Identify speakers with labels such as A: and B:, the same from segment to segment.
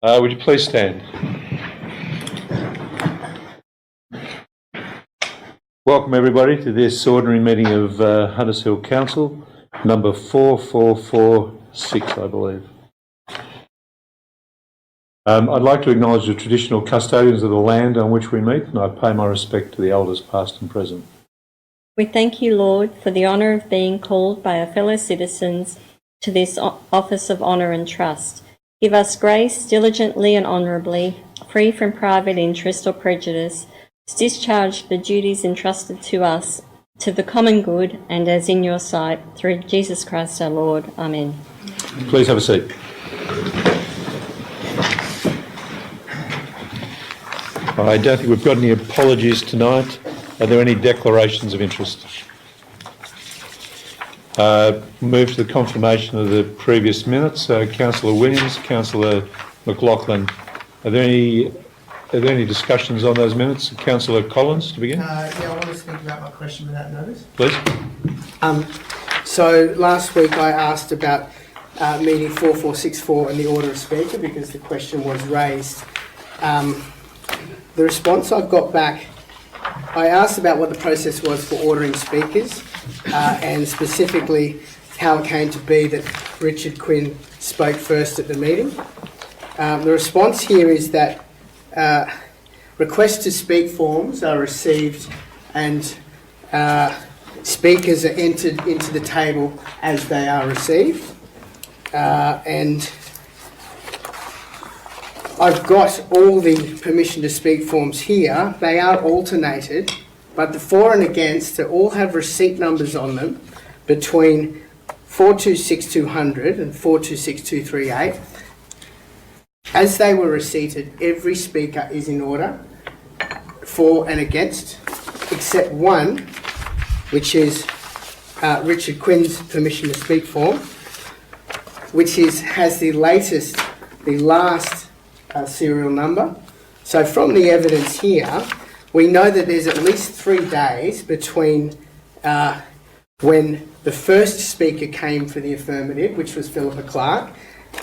A: Would you please stand? Welcome everybody to this ordinary meeting of Hunters Hill Council, number 4446, I believe. I'd like to acknowledge the traditional custodians of the land on which we meet, and I pay my respect to the elders past and present.
B: We thank you, Lord, for the honour of being called by our fellow citizens to this office of honour and trust. Give us grace diligently and honourably, free from private interest or prejudice, to discharge the duties entrusted to us to the common good and as in your sight, through Jesus Christ our Lord. Amen.
A: Please have a seat. I don't think we've got any apologies tonight. Are there any declarations of interest? Move to the confirmation of the previous minutes. Councillor Williams, Councillor McLaughlin. Are there any discussions on those minutes? Councillor Collins, to begin.
C: Yeah, I want to speak about my question without notice.
A: Please.
C: So last week I asked about meeting 4464 and the order of speaker because the question was raised. The response I've got back, I asked about what the process was for ordering speakers and specifically how it came to be that Richard Quinn spoke first at the meeting. The response here is that requests to speak forms are received and speakers are entered into the table as they are received. And I've got all the permission to speak forms here. They are alternated, but the for and against all have receipt numbers on them between 426200 and 426238. As they were receipted, every speaker is in order, for and against, except one, which is Richard Quinn's permission to speak form, which has the last serial number. So from the evidence here, we know that there's at least 3 days between when the first speaker came for the affirmative, which was Philippa Clark,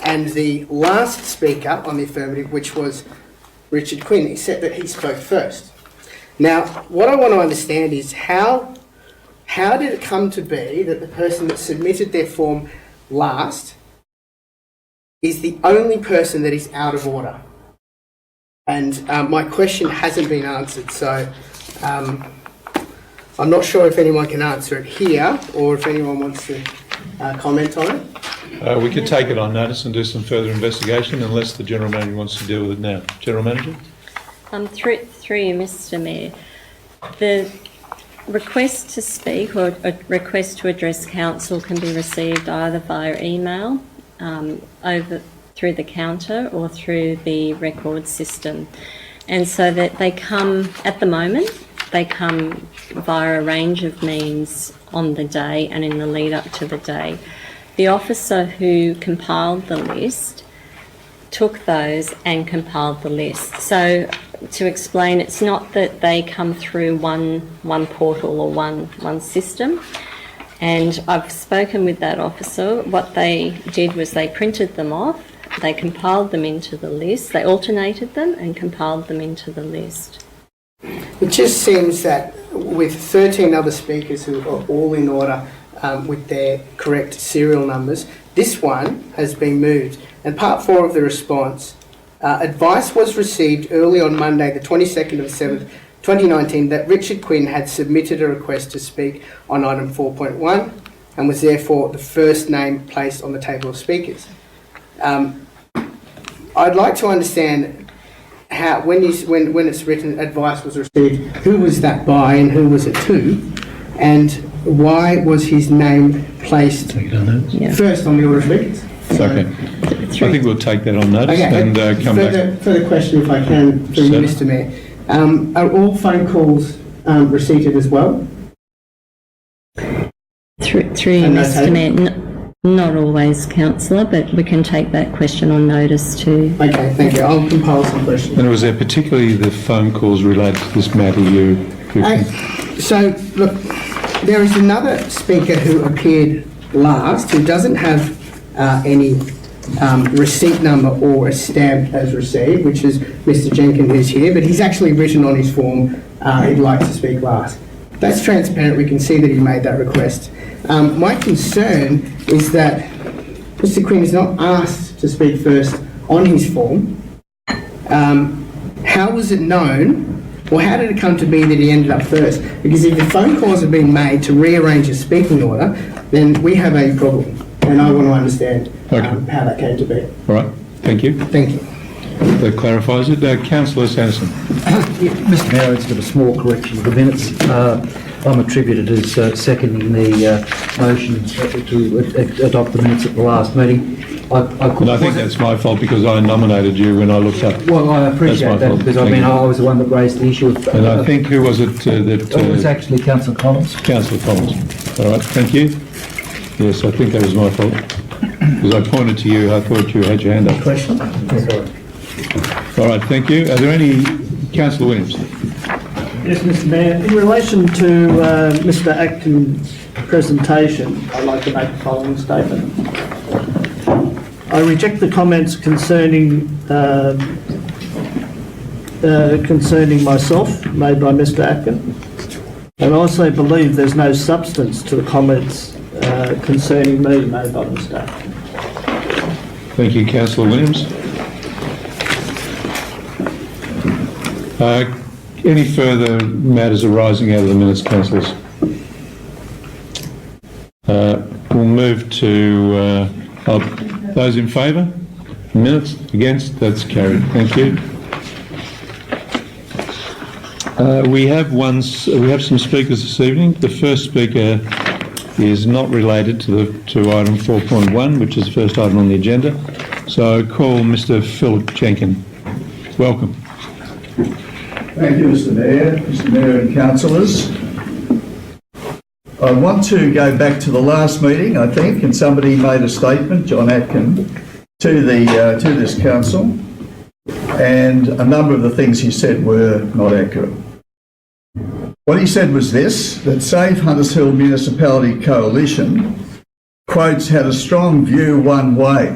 C: and the last speaker on the affirmative, which was Richard Quinn, except that he spoke first. Now, what I want to understand is how did it come to be that the person that submitted their form last is the only person that is out of order? And my question hasn't been answered, so I'm not sure if anyone can answer it here or if anyone wants to comment on it.
A: We could take it on notice and do some further investigation unless the General Manager wants to deal with it now. General Manager?
B: Through you, Mr Mayor. The request to speak or a request to address council can be received either via email, over through the counter or through the record system. And so that they come, at the moment, they come via a range of means on the day and in the lead up to the day. The officer who compiled the list took those and compiled the list. So to explain, it's not that they come through one portal or one system. And I've spoken with that officer. What they did was they printed them off, they compiled them into the list, they alternated them and compiled them into the list.
C: It just seems that with 13 other speakers who are all in order with their correct serial numbers, this one has been moved. And part 4 of the response, advice was received early on Monday, the 22nd of 7th, 2019, that Richard Quinn had submitted a request to speak on item 4.1 and was therefore the first name placed on the table of speakers. I'd like to understand how, when it's written advice was received, who was that by and who was it to, and why was his name placed first on the order of speakers?
A: Okay. I think we'll take that on notice and come back.
C: Further question, if I can, through you, Mr Mayor. Are all phone calls receipted as well?
B: Through you, Mr Mayor. Not always, Councillor, but we can take that question on notice too.
C: Okay, thank you. I'll compile some questions.
A: And was there particularly the phone calls related to this matter
C: So, look, there is another speaker who appeared last who doesn't have any receipt number or a stamp as received, which is Mr. Jenkins who's here, but he's actually written on his form he'd like to speak last. That's transparent. We can see that he made that request. My concern is that Mr. Quinn is not asked to speak first on his form. How was it known, or how did it come to be that he ended up first? Because if the phone calls have been made to rearrange a speaking order, then we have a problem, and I want to understand how that came to be.
A: All right, thank you.
C: Thank you.
A: That clarifies it. Councillor Sanderson.
D: Mr Mayor, it's got a small correction of the minutes. I'm attributed as seconding the motion to adopt the minutes at the last meeting.
A: I think that's my fault because I nominated you when I looked up.
D: Well, I appreciate that because I was the one that raised the issue.
A: And I think, who was it that...
D: it was actually Councillor Collins.
A: Councillor Collins. All right, thank you. Yes, I think that was my fault. Because I pointed to you, I thought you had your hand up.
D: Question?
A: All right, thank you. Are there any... Councillor Williams.
E: Yes, Mr Mayor. In relation to Mr Atkin's presentation, I'd like to make the following statement. I reject the comments concerning myself made by Mr Atkin, and I also believe there's no substance to the comments concerning me made by Mr Atkin.
A: Thank you, Councillor Williams. Any further matters arising out of the minutes, councillors? We'll move to those in favour. Minutes against. That's carried. Thank you. We have some speakers this evening. The first speaker is not related to item 4.1, which is the first item on the agenda. So I call Mr. Phil Jenkins. Welcome.
F: Thank you, Mr Mayor and councillors. I want to go back to the last meeting, I think, and somebody made a statement, John Atkin, to this council, and a number of the things he said were not accurate. What he said was this, that Save Hunters Hill Municipality Coalition, quotes, had a strong view one way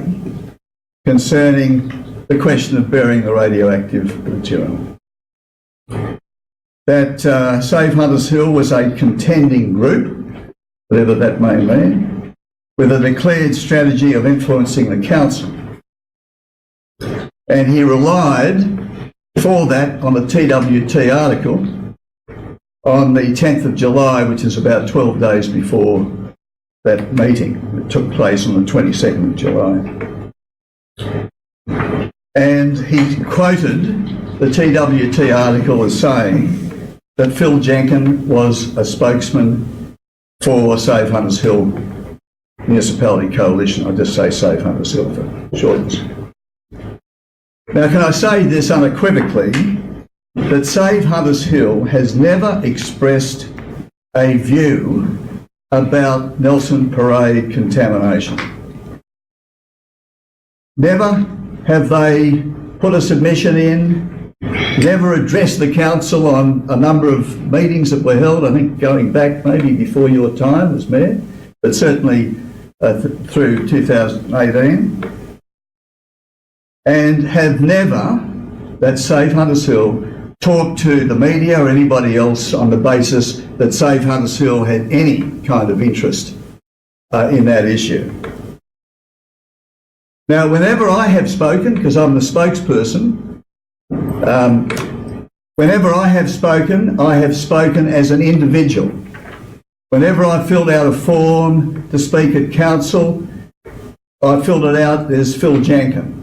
F: concerning the question of burying the radioactive material. That Save Hunters Hill was a contending group, whatever that may mean, with a declared strategy of influencing the council. And he relied for that on the TWT article on the 10th of July, which is about 12 days before that meeting that took place on the 22nd of July. And he quoted the TWT article as saying that Phil Jenkins was a spokesman for Save Hunters Hill Municipality Coalition. I just say Save Hunters Hill for shortness. Now, can I say this unequivocally, that Save Hunters Hill has never expressed a view about Nelson Parade contamination. Never have they put a submission in, never addressed the council on a number of meetings that were held, I think going back maybe before your time as mayor, but certainly through 2018, and have never, that Save Hunters Hill, talked to the media or anybody else on the basis that Save Hunters Hill had any kind of interest in that issue. Now, whenever I have spoken, because I'm the spokesperson, whenever I have spoken as an individual. Whenever I filled out a form to speak at council, I filled it out as Phil Jenkins.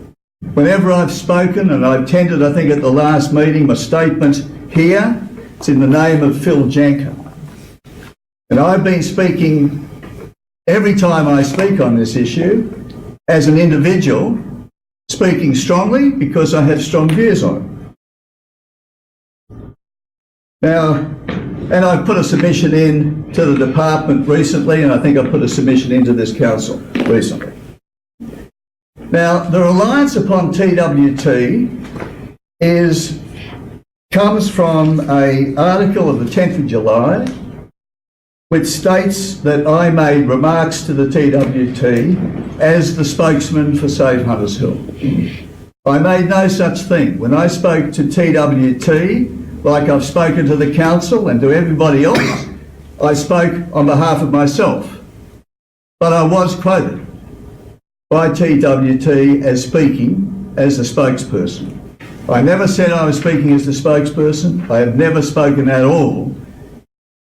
F: Whenever I've spoken, and I've tendered, I think at the last meeting, my statement here, it's in the name of Phil Jenkins. And I've been speaking, every time I speak on this issue, as an individual, speaking strongly because I have strong views on it. Now, and I've put a submission in to the department recently, and I think I put a submission into this council recently. Now, the reliance upon TWT comes from an article of the 10th of July, which states that I made remarks to the TWT as the spokesman for Save Hunters Hill. I made no such thing. When I spoke to TWT, like I've spoken to the council and to everybody else, I spoke on behalf of myself. But I was quoted by TWT as speaking as the spokesperson. I never said I was speaking as the spokesperson. I have never spoken at all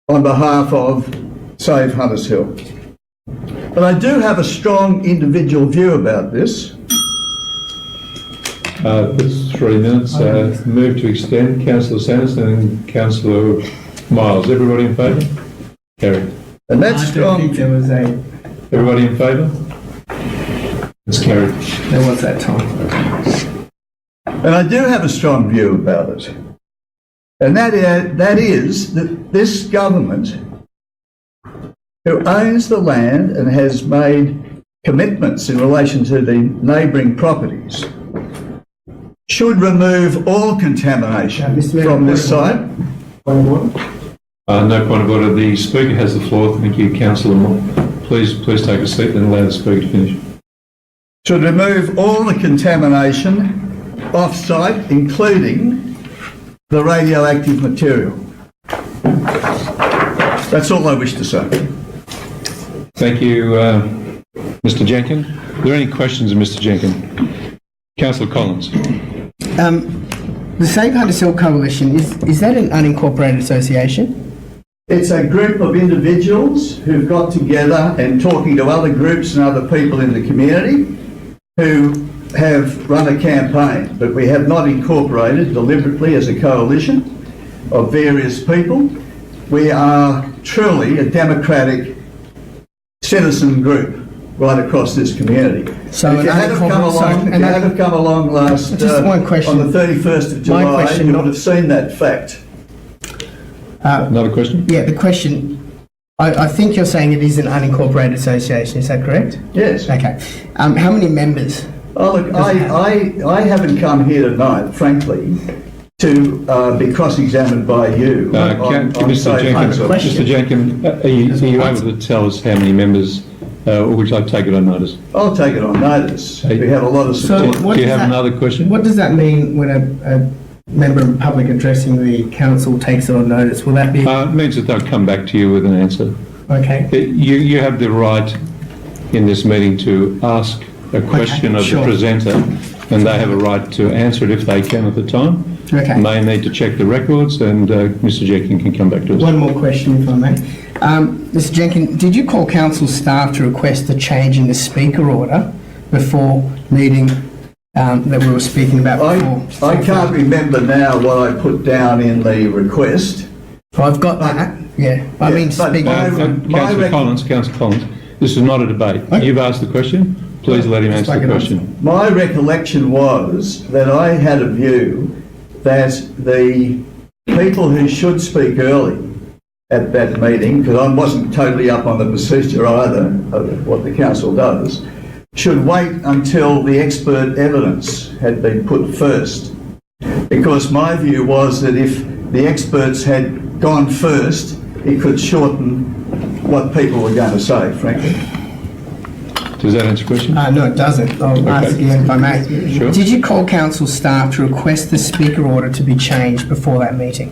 F: on behalf of Save Hunters Hill. But I do have a strong individual view about this.
A: That's 3 minutes. Move to extend. Councillor Sanderson and Councillor Miles. Everybody in favour? Carried.
F: And that's
C: I don't think
F: strong.
C: there was a,
A: Everybody in favour? It's carried.
C: there was that time.
F: And I do have a strong view about it. And that is that this government, who owns the land and has made commitments in relation to the neighbouring properties, should remove all contamination
C: Mr. Mayor,
F: from this site.
A: No point of order. The Speaker has the floor. Thank you, Councillor Moore. Please take a seat and allow the Speaker to finish.
F: Should remove all the contamination off-site, including the radioactive material. That's all I wish to say.
A: Thank you, Mr. Jenkin. Are there any questions of Mr. Jenkin? Councillor Collins.
C: The Save Hunters Hill Coalition, is that an unincorporated association?
F: It's a group of individuals who've got together and talking to other groups and other people in the community who have run a campaign, but we have not incorporated deliberately as a coalition of various people. We are truly a democratic citizen group right across this community.
C: So
F: if you had have come along last
C: Just one question.
F: on the 31st of
C: My
F: July,
C: question,
F: you
C: not-
F: would have seen that fact.
A: Another question?
C: Yeah, the question, I think you're saying it is an unincorporated association, is that correct?
F: Yes.
C: Okay. How many members?
F: Oh, look, I haven't come here tonight, frankly, to be cross-examined by you.
A: Mr.
F: Save
A: Jenkins,
F: Hunters Hill.
A: Mr. Jenkins, are you able to tell us how many members, which I take it on notice?
F: I'll take it on notice.
A: Hey.
F: We have a lot of
C: So
F: support.
C: what
A: Do you
C: does
A: have
C: that-
A: another question?
C: What does that mean when a member of the public addressing the council takes it on notice? Will that be...
A: It means that they'll come back to you with an answer.
C: Okay.
A: You have the right in this meeting to ask a question of the
C: sure.
A: presenter, and they have a right to answer it if they can at the time.
C: Okay.
A: May need to check the records, and Mr. Jenkins can come back to us.
C: One more question, if I may. Mr. Jenkins, did you call council staff to request a change in the speaker order before meeting that we were speaking about before?
F: I can't remember now what I put down in the request.
C: I've got that, yeah. I mean,
F: but
C: speaking...
A: Councillor Collins, this is not a debate. You've asked the question. Please let him answer the question.
F: My recollection was that I had a view that the people who should speak early at that meeting, because I wasn't totally up on the procedure either of what the council does, should wait until the expert evidence had been put first. Because my view was that if the experts had gone first, it could shorten what people were going to say, frankly.
A: Does that answer your question?
C: No, it doesn't. I'll ask again if I may.
A: Sure.
C: Did you call council staff to request the speaker order to be changed before that meeting?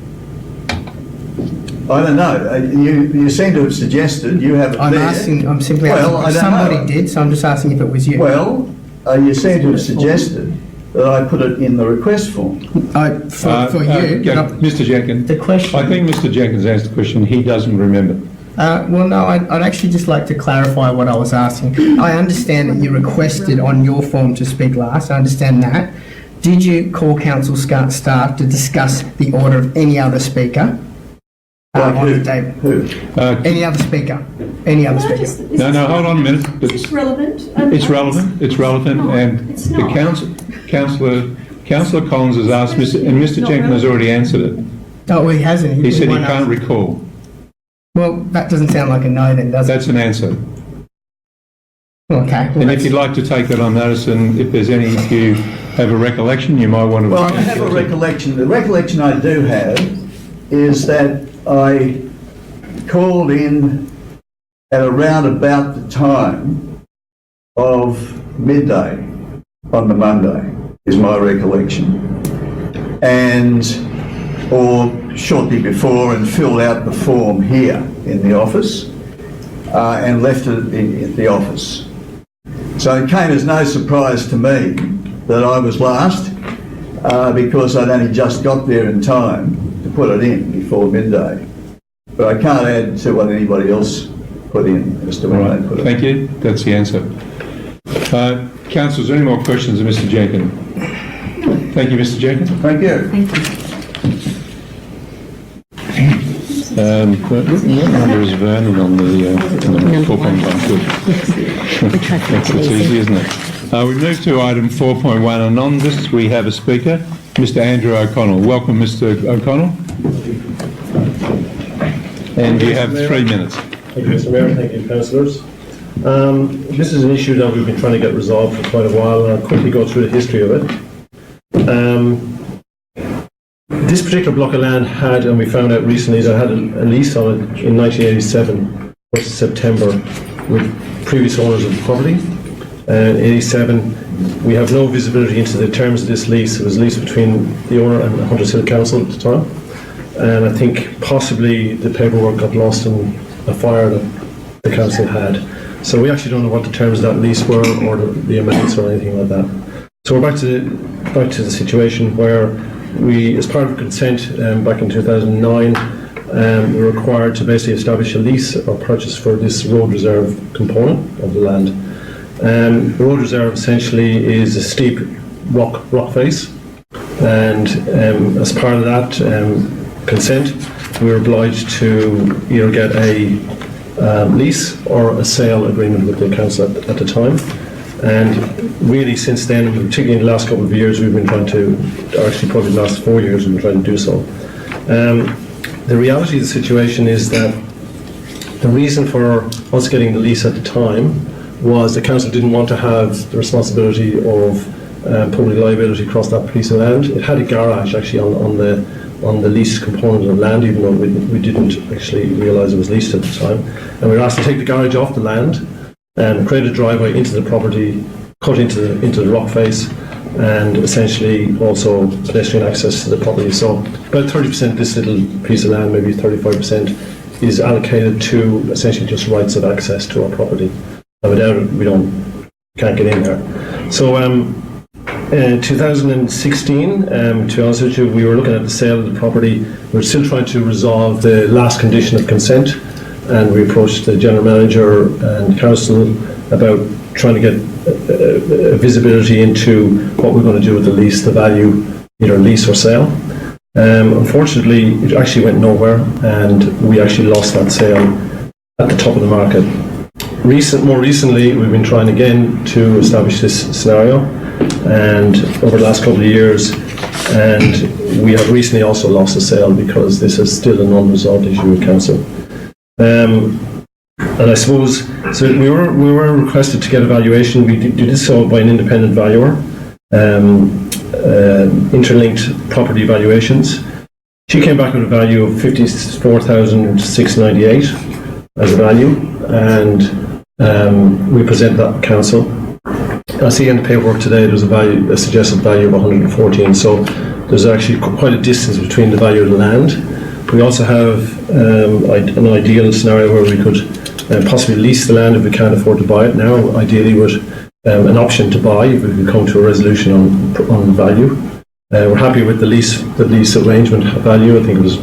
F: I don't know. You seem to have suggested you have it
C: I'm
F: there.
C: asking, I'm simply
F: Well,
C: asking if
F: I don't
C: somebody
F: know.
C: did, so I'm just asking if it was you.
F: Well, you seem to have suggested that I put it in the request form.
C: For you, but
A: Mr. Jenkins,
C: the question...
A: I think Mr. Jenkins answered the question. He doesn't remember.
C: well, no, I'd actually just like to clarify what I was asking. I understand that you requested on your form to speak last. I understand that. Did you call council staff to discuss the order of any other speaker?
F: Like
C: On
F: who?
C: the table?
F: Who?
C: Any other speaker? Any other speaker?
A: No, hold on a minute.
G: Is this relevant?
A: It's relevant,
G: No,
A: and
G: it's
A: the
G: not.
A: Councillor Collins has asked, and Mr.
G: Not
A: Jenkins has already answered it.
C: Oh, well, he hasn't.
A: He said he
C: won't
A: can't
C: ask.
A: recall.
C: Well, that doesn't sound like a no then, does it?
A: That's an answer.
C: Okay. Well,
A: And if you'd like to take that on notice, and if you have a recollection, you might want to...
F: Well, I have a recollection. The recollection I do have is that I called in at around about the time of midday on the Monday, is my recollection. And, or shortly before, and filled out the form here in the office and left it in the office. So it came as no surprise to me that I was last because I'd only just got there in time to put it in before midday. But I can't add to what anybody else put in as to when they put it in.
A: Thank you. That's the answer. Councillors, are there any more questions of Mr. Jenkin? Thank you, Mr. Jenkin.
F: Thank you.
A: What number is Vernon on the 4.1? Good. That's easy, isn't it? We move to item 4.1 and on this we have a speaker, Mr. Andrew O'Connell. Welcome, Mr. O'Connell. And you have 3 minutes.
G: Thank you, Mr. Mayor. Thank you, councillors. This is an issue that we've been trying to get resolved for quite a while, and I'll quickly go through the history of it. This particular block of land had, and we found out recently, that had a lease on it in 1987, 1st September, with previous owners of the property. In 87, we have no visibility into the terms of this lease. It was leased between the owner and the Hunters Hill Council at the time. And I think possibly the paperwork got lost in a fire that the council had. So we actually don't know what the terms of that lease were, or the amounts or anything like that. So we're back to the situation where we, as part of consent back in 2009, were required to basically establish a lease or purchase for this road reserve component of the land. The road reserve essentially is a steep rock face, and as part of that consent, we were obliged to either get a lease or a sale agreement with the council at the time. And really since then, particularly in the last couple of years, we've been trying to, or actually probably the last 4 years, we've been trying to do so. The reality of the situation is that the reason for us getting the lease at the time was the council didn't want to have the responsibility of public liability across that piece of land. It had a garage actually on the lease component of land, even though we didn't actually realise it was leased at the time. And we were asked to take the garage off the land and create a driveway into the property, cut into the rock face, and essentially also pedestrian access to the property. So about 30% of this little piece of land, maybe 35%, is allocated to essentially just rights of access to our property. And without it, we can't get in there. So in 2016, to be honest with you, we were looking at the sale of the property. We were still trying to resolve the last condition of consent, and we approached the general manager and council about trying to get visibility into what we're going to do with the lease, the value, either lease or sale. Unfortunately, it actually went nowhere, and we actually lost that sale at the top of the market. More recently, we've been trying again to establish this scenario, and over the last couple of years, and we have recently also lost the sale because this is still an unresolved issue with council. And I suppose, so we were requested to get a valuation. We did so by an independent valuer, interlinked property valuations. She came back with a value of 54,698 as a value, and we presented that to council. I see in the paperwork today there's a suggested value of 114, so there's actually quite a distance between the value of the land. We also have an ideal scenario where we could possibly lease the land if we can't afford to buy it now, ideally with an option to buy if we could come to a resolution on value. We're happy with the lease arrangement value. I think it was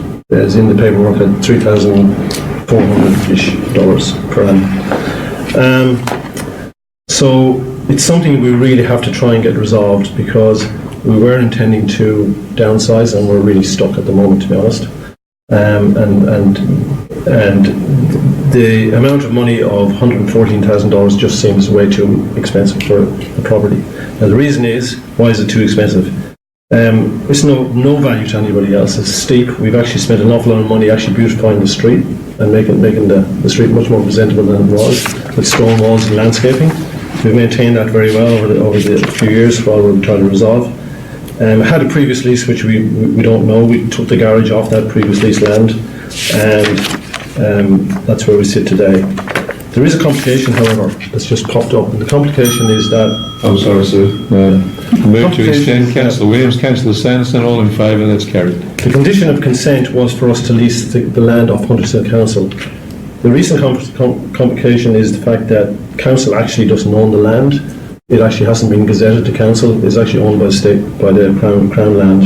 G: in the paperwork at $3,400-ish per annum. So it's something we really have to try and get resolved, because we were intending to downsize and we're really stuck at the moment, to be honest. And the amount of money of $114,000 just seems way too expensive for the property. Now the reason is, why is it too expensive? It's no value to anybody else. It's steep. We've actually spent an awful lot of money actually beautifying the street and making the street much more presentable than it was, with stone walls and landscaping. We've maintained that very well over the few years while we're trying to resolve. Had a previous lease which we don't know. We took the garage off that previous lease land, and that's where we sit today. There is a complication, however, that's just popped up, and the complication is that
A: I'm sorry, sir. Move to extend. Councillor Williams, Councillor Sanderson, all in favour, that's carried.
G: the condition of consent was for us to lease the land off Huntersville Council. The recent complication is the fact that council actually doesn't own the land. It actually hasn't been gazetted to council. It's actually owned by the state, by the Crown land,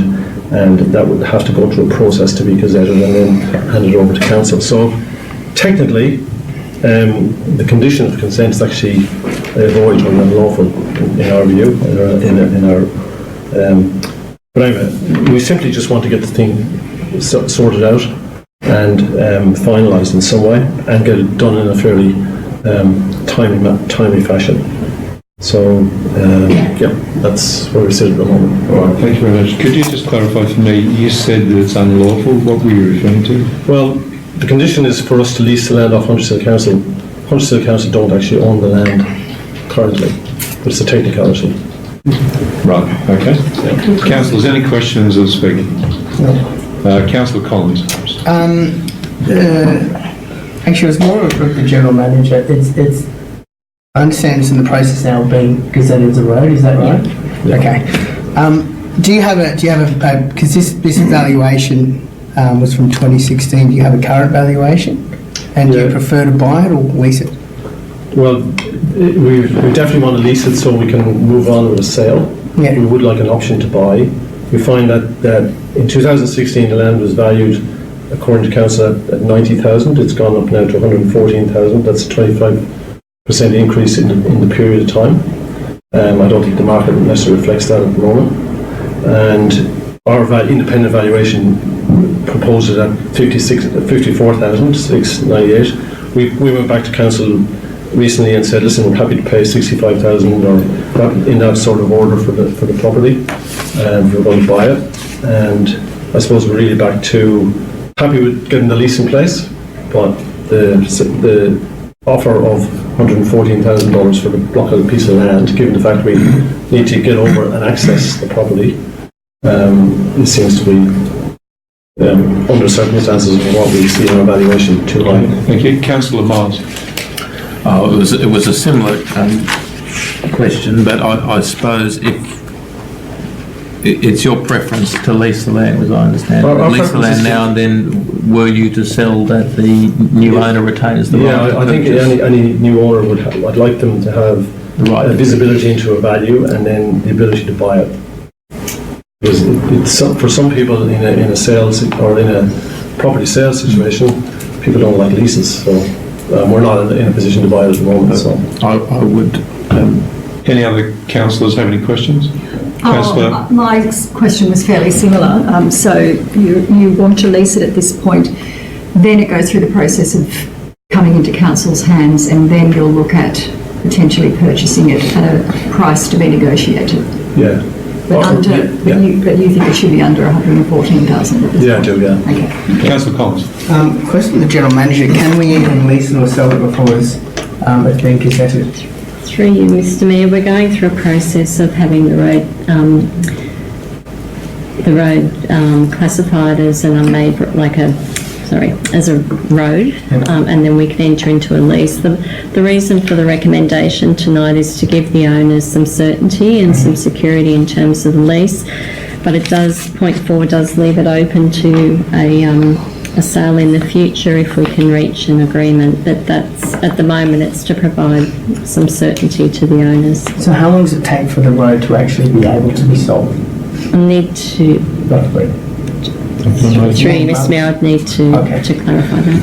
G: and that would have to go through a process to be gazetted and then handed over to council. So technically, the condition of consent is actually void or unlawful in our view. But anyway, we simply just want to get the thing sorted out and finalised in some way and get it done in a fairly timely fashion. So, yeah, that's where we sit at the moment.
A: All right, thank you very much. Could you just clarify for me, you said that it's unlawful, what were you referring to?
G: Well, the condition is for us to lease the land off Huntersville Council. Huntersville Council don't actually own the land currently, but it's a technicality.
A: Right, okay. Councillors, any questions of the speaker?
C: No.
A: Councillor Collins.
C: Actually, it was more of the general manager. I understand it's in the process now of being gazetted as a road. Is that right?
A: Yeah.
C: Okay. Do you have a because this valuation was from 2016. Do you have a current valuation? And do you prefer to buy it or lease it?
G: Well, we definitely want to lease it so we can move on with a sale.
C: Yeah.
G: We would like an option to buy. We find that in 2016 the land was valued, according to council, at 90,000. It's gone up now to 114,000. That's a 25% increase in the period of time. I don't think the market necessarily reflects that at the moment. And our independent valuation proposed it at 54,698. We went back to council recently and said, listen, we're happy to pay 65,000 or in that sort of order for the property, and we're going to buy it. And I suppose we're really back to happy with getting the lease in place, but the offer of $114,000 for the block of a piece of land, given the fact we need to get over and access the property, it seems to be, under circumstances of what we see in our valuation, too high.
A: Thank you. Councillor Miles.
H: It was a similar question, but I suppose if it's your preference to lease the land, as I understand it. Lease the land now, and then were you to sell that, the new owner retains the right?
G: Yeah, I think any new owner would I'd like them to have a visibility into a value and then the ability to buy it. Because for some people in a sales or in a property sales situation, people don't like leases, so we're not in a position to buy it at the moment. So
H: I would.
A: Any other councillors have any questions? Councillor.
I: My question was fairly similar. So you want to lease it at this point, then it goes through the process of coming into council's hands, and then you'll look at potentially purchasing it at a price to be negotiated.
G: yeah.
I: But you think it should be under 114,000 at this
G: Yeah, I
I: point?
G: do, yeah.
I: Okay.
A: Councillor Collins.
C: Question to the general manager: can we even lease it or sell it before it's being gazetted?
B: Through you, Mr. Mayor, we're going through a process of having the road classified as an unmade, as a road, and then we can enter into a lease. The reason for the recommendation tonight is to give the owners some certainty and some security in terms of the lease, but it does, point 4 does leave it open to a sale in the future if we can reach an agreement, but that's, at the moment, it's to provide some certainty to the owners.
C: So how long does it take for the road to actually be able to be sold?
B: I need to,
C: Roughly.
B: through you, Mr. Mayor, I'd need to clarify that.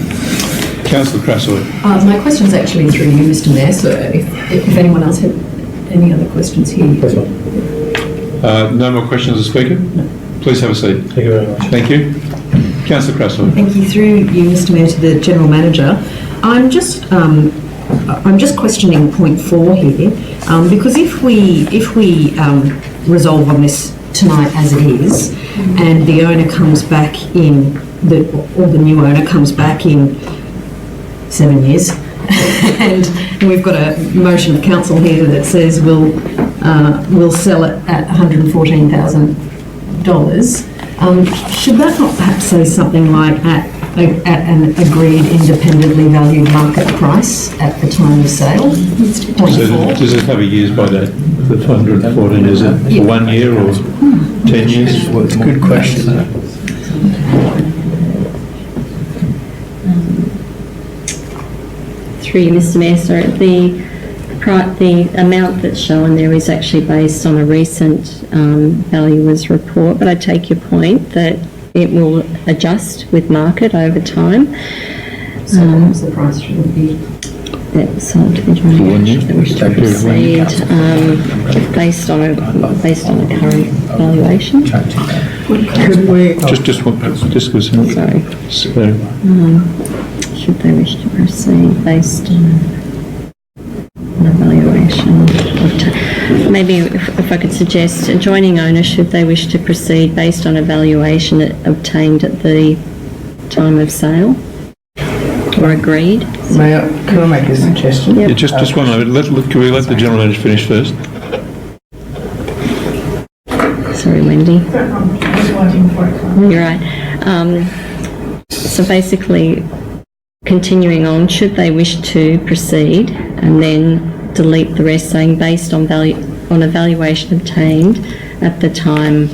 A: Councillor Craswell.
I: My question's actually through you, Mr. Mayor, so if anyone else had any other questions here.
A: No more questions of the speaker? No. Please have a seat.
G: Thank you very much.
A: Thank you. Councillor Craswell.
J: Thank you. Through you, Mr. Mayor, to the General Manager. I'm just questioning point 4 here, because if we resolve on this tonight as it is, and the owner comes back in, or the new owner comes back in 7 years, and we've got a motion of council here that says we'll sell it at $114,000. Should that not perhaps say something like at at an agreed independently valued market price at the time of sale. Point
A: So
J: four.
A: does it have a years by date? The 114, is it for 1 year or 10 years?
C: Well, it's a good question.
B: Through you, Mr Mayor, sorry, the amount that's shown there is actually based on a recent valuer's report, but I take your point that it will adjust with market over time.
J: So what was the price for the bid?
B: That sold to the joint venture that wish to proceed based on a current valuation.
C: Could we,
A: Just give us a minute.
B: Sorry.
A: So,
B: Should they wish to proceed based on a valuation maybe if I could suggest adjoining owner, should they wish to proceed based on a valuation obtained at the time of sale or agreed?
C: Mayor, can I make a suggestion?
A: yeah, just one moment. Can we let the general manager finish first?
B: Sorry, Wendy. You're right. So basically, continuing on, should they wish to proceed and then delete the rest, saying based on a valuation obtained at the time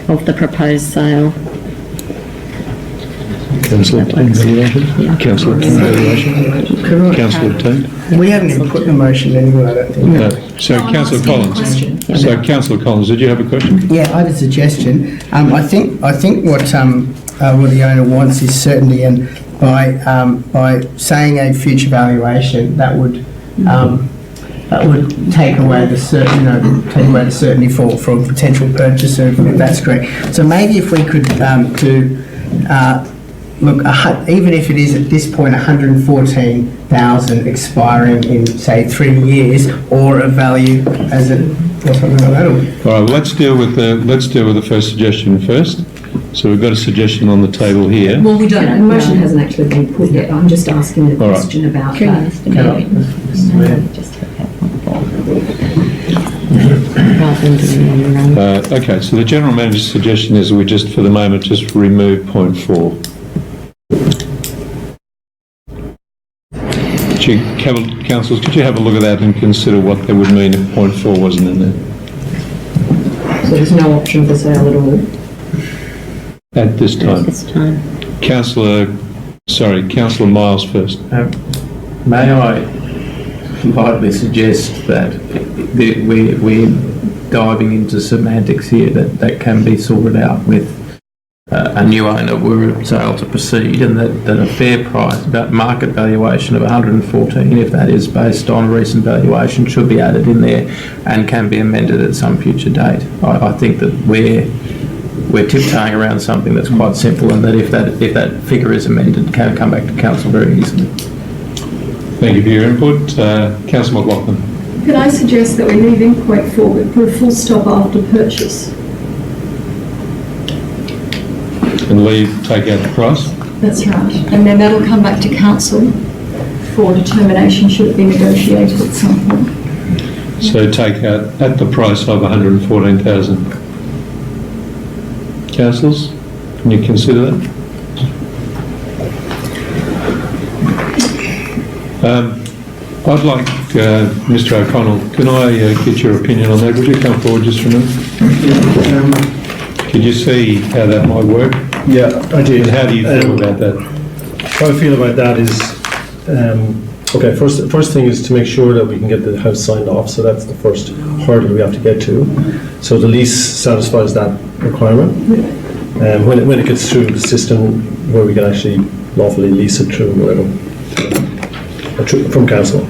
B: of the proposed sale.
A: Councillor obtained valuation? Councillor obtained valuation? Councillor obtained?
C: We haven't even put the motion anywhere, I don't think.
A: No. So Councillor Collins. So Councillor Collins, did you have a question?
C: Yeah, I had a suggestion. I think what the owner wants is certainty, and by saying a future valuation, that would take away the certainty for a potential purchaser, if that's correct. So maybe if we could even if it is at this point 114,000 expiring in say 3 years, or a value as a or something like that.
A: All right, well, let's deal with the first suggestion first. So we've got a suggestion on the table here.
J: Well, we don't, the motion hasn't actually been put yet. I'm just asking a
A: All right.
J: question about that.
A: Okay, so the general manager's suggestion is we just, for the moment, just remove point 4. Councillors, could you have a look at that and consider what that would mean if point 4 wasn't in there?
J: So there's no option for sale at all?
A: At this time.
B: At this time.
A: Councillor Miles first.
H: May I politely suggest that we're diving into semantics here that can be sorted out with a new owner were a sale to proceed, and that a fair price, about market valuation of 114, if that is based on recent valuation, should be added in there and can be amended at some future date. I think that we're tiptoeing around something that's quite simple, and that if that figure is amended, can come back to council very easily.
A: Thank you for your input. Councillor McLaughlin.
I: Could I suggest that we leave in point 4 but put a full stop after purchase?
A: And take out the price.
I: That's right. And then that'll come back to council for determination should it be negotiated at some point.
A: So take out at the price of 114,000. Councillors, can you consider that? I'd like, Mr O'Connell, can I get your opinion on that? Would you come forward just for a minute? Could you see how that might work?
G: Yeah, I did.
A: And how do you feel about that?
G: How I feel about that is, okay, first thing is to make sure that we can get the house signed off, so that's the first hurdle we have to get to. So the lease satisfies that requirement. When it gets through the system where we can actually lawfully lease it through whatever, from council.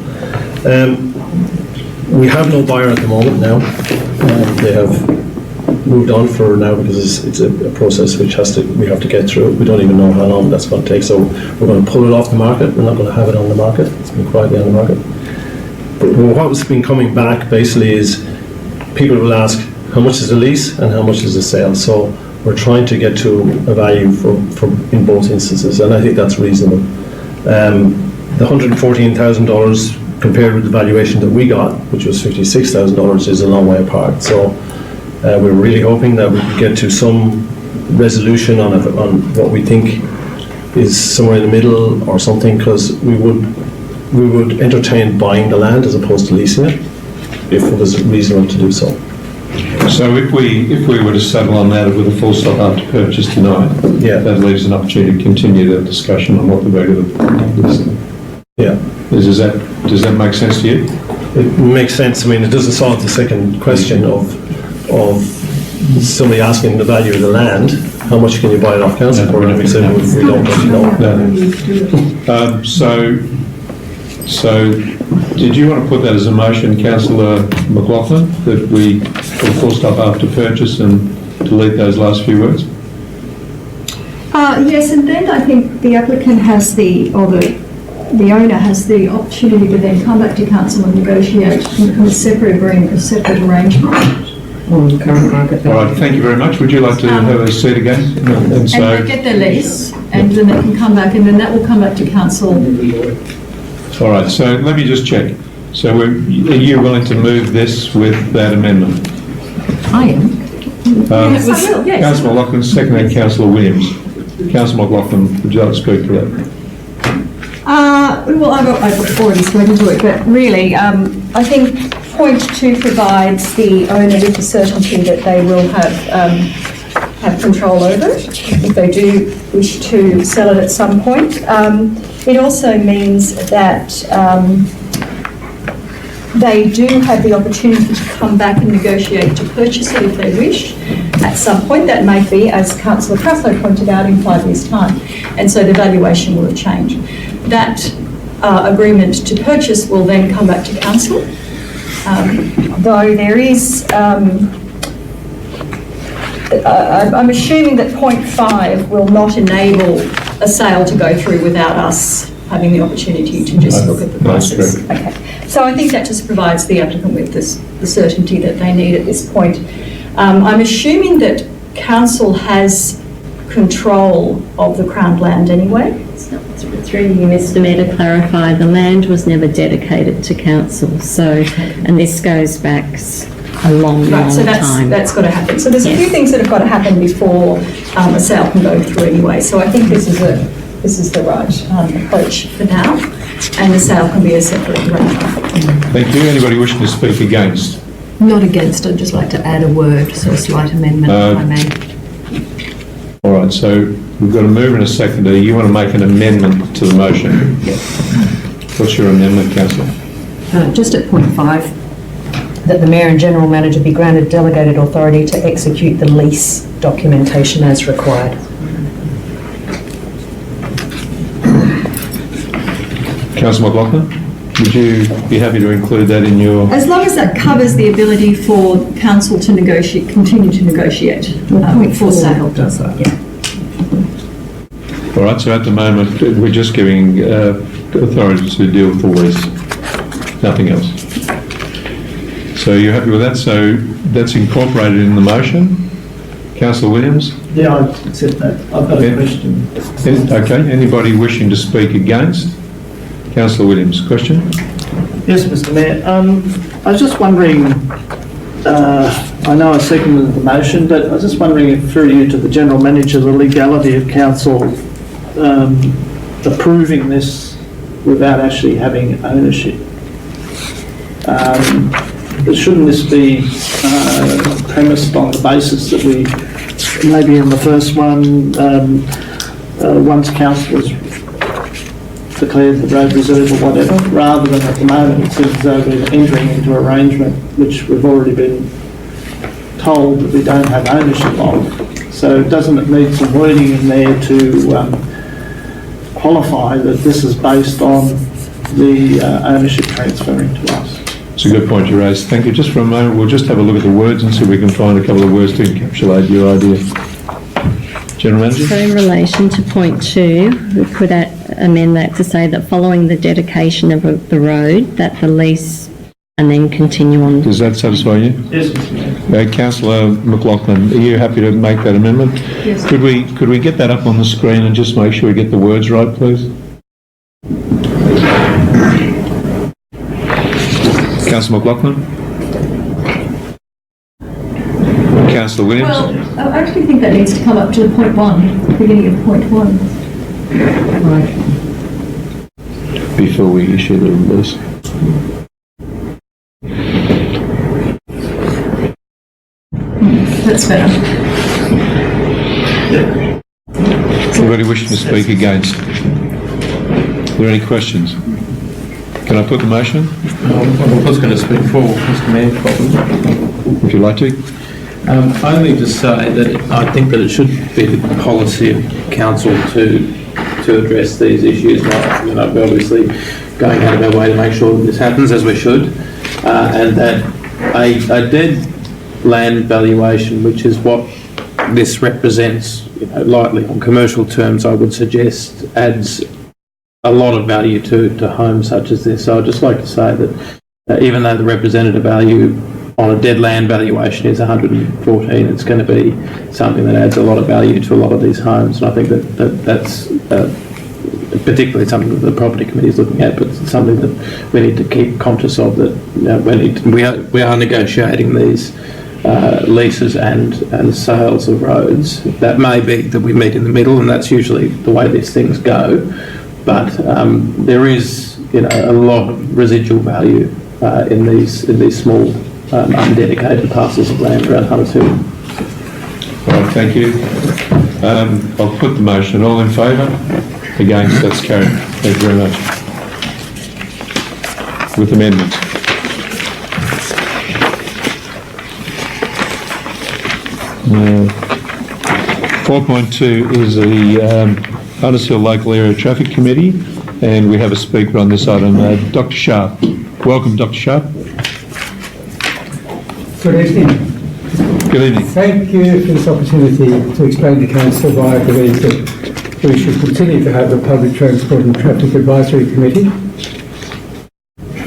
G: We have no buyer at the moment now. They have moved on for now because it's a process which we have to get through. We don't even know how long that's going to take, so we're going to pull it off the market. We're not going to have it on the market. It's been quietly on the market. But what's been coming back basically is people will ask how much is the lease and how much is the sale. So we're trying to get to a value for in both instances, and I think that's reasonable. The $114,000 compared with the valuation that we got, which was $56,000, is a long way apart. So we're really hoping that we can get to some resolution on what we think is somewhere in the middle or something, because we would entertain buying the land as opposed to leasing it, if it was reasonable to do so.
A: So if we were to settle on that with a full stop after purchase tonight,
G: Yeah.
A: that leaves an opportunity to continue that discussion on what the value of the land is.
G: Yeah.
A: Does that make sense to you?
G: It makes sense. I mean, it doesn't solve the second question of somebody asking the value of the land. How much can you buy it off council for? And we said we don't know.
A: No. So, did you want to put that as a motion, Councillor McLaughlin, that we put full stop after purchase and delete those last few words?
I: Yes, and then I think the applicant has the owner has the opportunity to then come back to council and negotiate a separate agreement, a separate arrangement.
J: On the current market
A: All
J: value.
A: right, thank you very much. Would you like to have a seat again? And
I: And they get their lease, and then they can come back, and then that will come back to council.
A: all right, so let me just check. So are you willing to move this with that amendment?
J: I am.
I: Yes, I will, yes.
A: Councillor McLaughlin, seconded Councillor Williams. Councillor McLaughlin, would you like to speak to that?
I: Well, I've already spoken to it, but really, I think point 2 provides the owner with the certainty that they will have control over it if they do wish to sell it at some point. It also means that they do have the opportunity to come back and negotiate to purchase it if they wish at some point. That may be, as Councillor Kraslow pointed out, in 5 years' time, and so the valuation will have changed. That agreement to purchase will then come back to council, though there is, I'm assuming that point 5 will not enable a sale to go through without us having the opportunity to just look at the
A: That's
I: prices.
A: correct.
I: Okay. So I think that just provides the applicant with the certainty that they need at this point. I'm assuming that council has control of the Crown land anyway.
B: Through you, Mr Mayor, to clarify, the land was never dedicated to council, so, and this goes back a long
I: Right, so
B: time.
I: that's got to happen. So there's a few
B: Yes.
I: things that have got to happen before a sale can go through anyway. So I think this is the right approach for now, and the sale can be a separate arrangement.
A: Thank you. Anybody wishing to speak against?
J: Not against, I'd just like to add a word, so a slight amendment, if I may.
A: All right, so we've got a mover and a seconder. You want to make an amendment to the motion? What's your amendment, Councillor?
J: Just at point 5, that the Mayor and General Manager be granted delegated authority to execute the lease documentation as required.
A: Councillor McLaughlin, would you be happy to include that in your...
I: As long as that covers the ability for council to negotiate, continue to negotiate for sale.
J: Does that?
I: Yeah.
A: All right, so at the moment, we're just giving authority to deal with the lease, nothing else. So you're happy with that? So that's incorporated in the motion. Councillor Williams?
E: Yeah, I accept that. I've got a question.
A: Okay, anybody wishing to speak against? Councillor Williams, question?
E: Yes, Mr Mayor. I was just wondering, I know I seconded the motion, but I was just wondering if through you to the General Manager, the legality of council approving this without actually having ownership. Shouldn't this be premised on the basis that we, maybe in the first one, once council has declared the road reserve or whatever, rather than at the moment it seems as though we're entering into arrangement which we've already been told that we don't have ownership of. So doesn't it need some wording in there to qualify that this is based on the ownership transferring to us?
A: It's a good point you raised. Thank you. Just for a moment, we'll just have a look at the words and see if we can find a couple of words to encapsulate your idea. General Manager?
B: So in relation to point 2, we could amend that to say that following the dedication of the road, that the lease, and then continue on.
A: Does that satisfy you?
E: Yes, Mr Mayor.
A: Councillor McLaughlin, are you happy to make that amendment?
I: Yes.
A: Could we get that up on the screen and just make sure we get the words right, please? Councillor McLaughlin? Councillor Williams?
I: Well, I actually think that needs to come up to point 1, beginning of point 1.
G: before we issue the release.
I: That's better.
A: Anybody wishing to speak against? Are there any questions? Can I put the motion?
H: I was going to speak for Mr Mayor, probably.
A: Would you like to?
H: Only to say that I think that it should be the policy of council to address these issues. We're obviously going out of our way to make sure that this happens, as we should, and that a dead land valuation, which is what this represents, lightly on commercial terms, I would suggest adds a lot of value to homes such as this. So I'd just like to say that even though the representative value on a dead land valuation is 114, it's going to be something that adds a lot of value to a lot of these homes. And I think that's particularly something that the property committee is looking at, but it's something that we need to keep conscious of, that we are negotiating these leases and sales of roads. That may be that we meet in the middle, and that's usually the way these things go. But there is, a lot of residual value in these small undedicated parcels of land around Hunters Hill.
A: All right, thank you. I'll put the motion. All in favour? Against? That's carried. Thank you very much. With amendments. Uh, 4.2 is the Hunters Hill Local Area Traffic Committee, and we have a speaker on this item, Dr. Sharp. Welcome, Dr. Sharp.
K: Good evening.
A: Good evening.
K: Thank you for this opportunity to explain to Council why I believe that we should continue to have a Public Transport and Traffic Advisory Committee,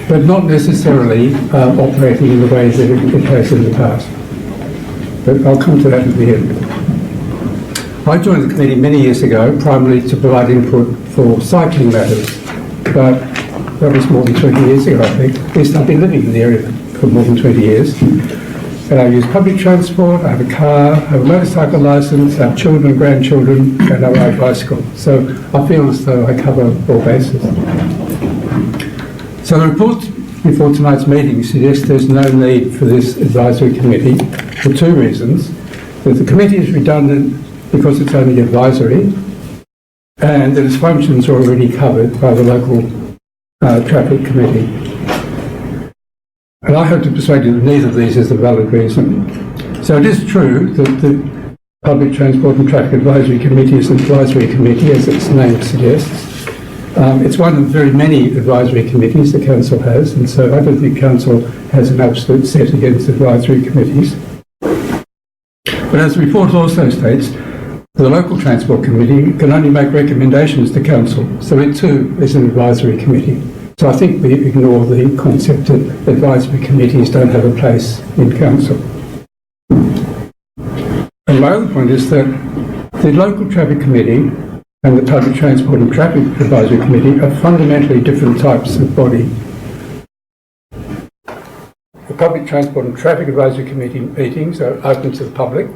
K: but not necessarily operating in the ways that it has in the past. But I'll come to that at the end. I joined the committee many years ago, primarily to provide input for cycling matters, but that was more than 20 years ago, I think. At least I've been living in the area for more than 20 years. And I use public transport, I have a car, I have a motorcycle licence, I have children and grandchildren, and I ride bicycle. So I feel as though I cover all bases. So the report before tonight's meeting suggests there's no need for this advisory committee for two reasons. That the committee is redundant because it's only advisory, and that its functions are already covered by the local traffic committee. And I hope to persuade you that neither of these is a valid reason. So it is true that the Public Transport and Traffic Advisory Committee is an advisory committee, as its name suggests. It's one of very many advisory committees the Council has, and so I don't think Council has an absolute set against advisory committees. But as the report also states, the Local Transport Committee can only make recommendations to Council, so it too is an advisory committee. So I think we ignore the concept that advisory committees don't have a place in Council. And my other point is that the Local Traffic Committee and the Public Transport and Traffic Advisory Committee are fundamentally different types of body. The Public Transport and Traffic Advisory Committee meetings are open to the public,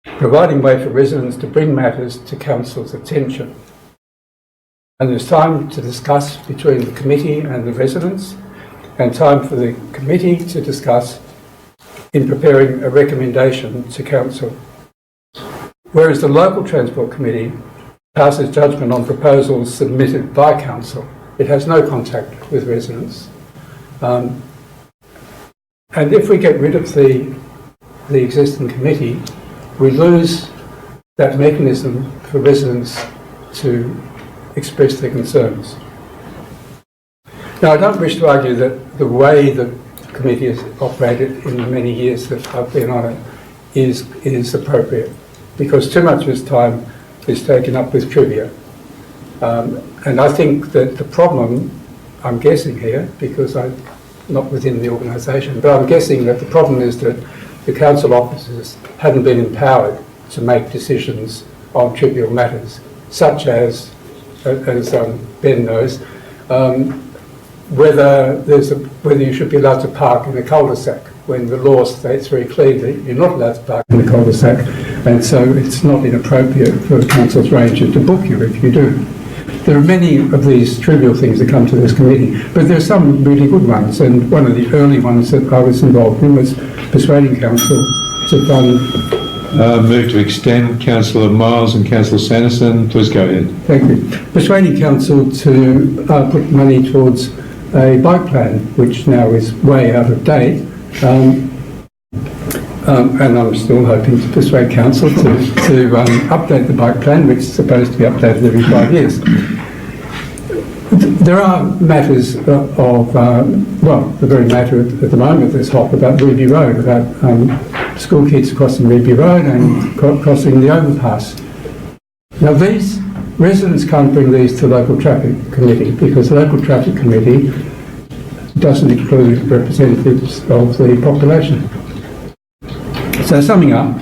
K: providing way for residents to bring matters to Council's attention. And there's time to discuss between the committee and the residents, and time for the committee to discuss in preparing a recommendation to Council. Whereas the Local Transport Committee passes judgment on proposals submitted by Council. It has no contact with residents. And if we get rid of the existing committee, we lose that mechanism for residents to express their concerns. Now, I don't wish to argue that the way the committee has operated in the many years that I've been on it is appropriate, because too much of its time is taken up with trivia. And I think that the problem, I'm guessing here, because I'm not within the organisation, but I'm guessing that the problem is that the council officers haven't been empowered to make decisions on trivial matters, such as Ben knows, whether you should be allowed to park in a cul-de-sac, when the law states very clearly you're not allowed to park in a cul-de-sac, and so it's not inappropriate for the council's ranger to book you if you do. There are many of these trivial things that come to this committee, but there are some really good ones, and one of the early ones that I was involved in was persuading council to fund.
A: Move to extend. Councillor Miles and Councillor Sanderson, please go ahead.
K: Thank you. Persuading council to put money towards a bike plan, which now is way out of date, and I'm still hoping to persuade council to update the bike plan, which is supposed to be updated every 5 years. There are matters the very matter at the moment that's hot about Ruby Road, about school kids crossing Ruby Road and crossing the overpass. Now, these residents can't bring these to local traffic committee because the local traffic committee doesn't include representatives of the population. So, summing up,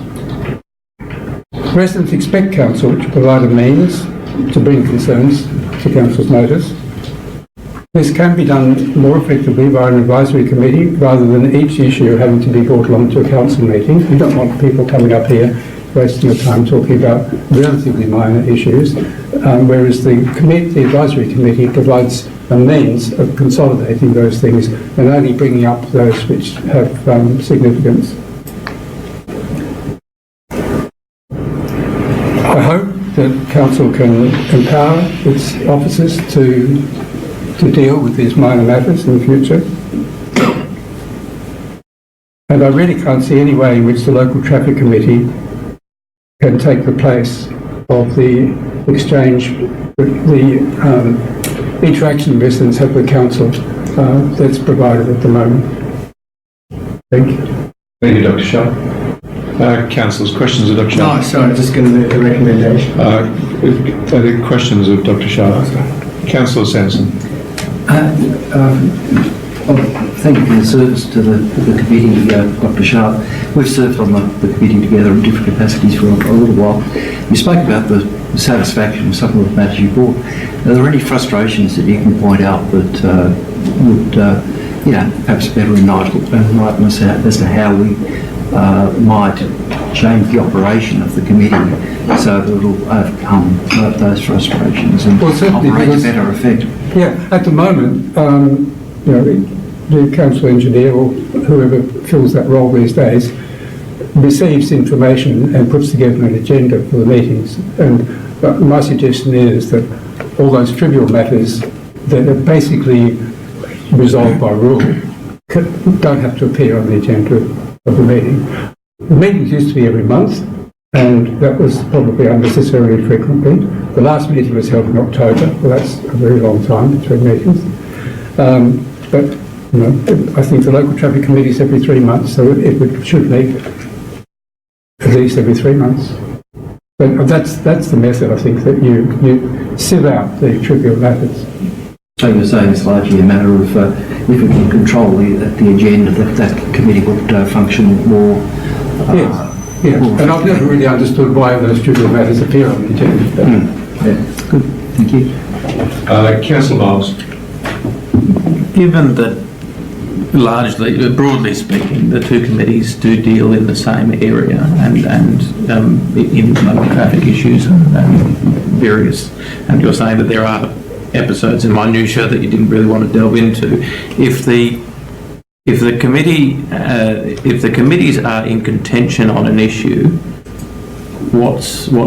K: residents expect council to provide a means to bring concerns to council's notice. This can be done more effectively by an advisory committee rather than each issue having to be brought along to a council meeting. You don't want people coming up here wasting your time talking about relatively minor issues, whereas the advisory committee provides a means of consolidating those things and only bringing up those which have significance. I hope that council can empower its officers to deal with these minor matters in the future. And I really can't see any way in which the local traffic committee can take the place of the exchange, the interaction residents have with council that's provided at the moment. Thank you.
A: Thank you, Dr. Shah. Councillors, questions of Dr. Shah?
C: No, sorry, just going to move the recommendation.
A: Are there questions of Dr. Shah? Councillor Sanderson.
D: Thank you for your service to the committee, Dr. Sharp. We've served on the committee together in different capacities for a little while. You spoke about the satisfaction of some of the matters you brought. Are there any frustrations that you can point out that would, perhaps better enlighten us as to how we might change the operation of the committee so that it'll overcome those frustrations and operate to better effect?
K: Yeah, at the moment, the council engineer or whoever fills that role these days receives information and puts together an agenda for the meetings. And my suggestion is that all those trivial matters that are basically resolved by rule don't have to appear on the agenda of the meeting. The meetings used to be every month, and that was probably unnecessarily frequently. The last meeting was held in October. Well, that's a very long time between meetings. But I think the local traffic committee is every 3 months, so it should meet at least every 3 months. But that's the method, I think, that you sieve out the trivial matters.
D: So you're saying it's largely a matter of if we can control the agenda, that committee would function more.
K: Yes, and I've never really understood why those trivial matters appear on the agenda.
D: Yeah, good. Thank you.
A: Councillor Miles.
H: Given that largely, broadly speaking, the two committees do deal in the same area and in local traffic issues and various, and you're saying that there are episodes in minutiae that you didn't really want to delve into. If the committees are in contention on an issue, what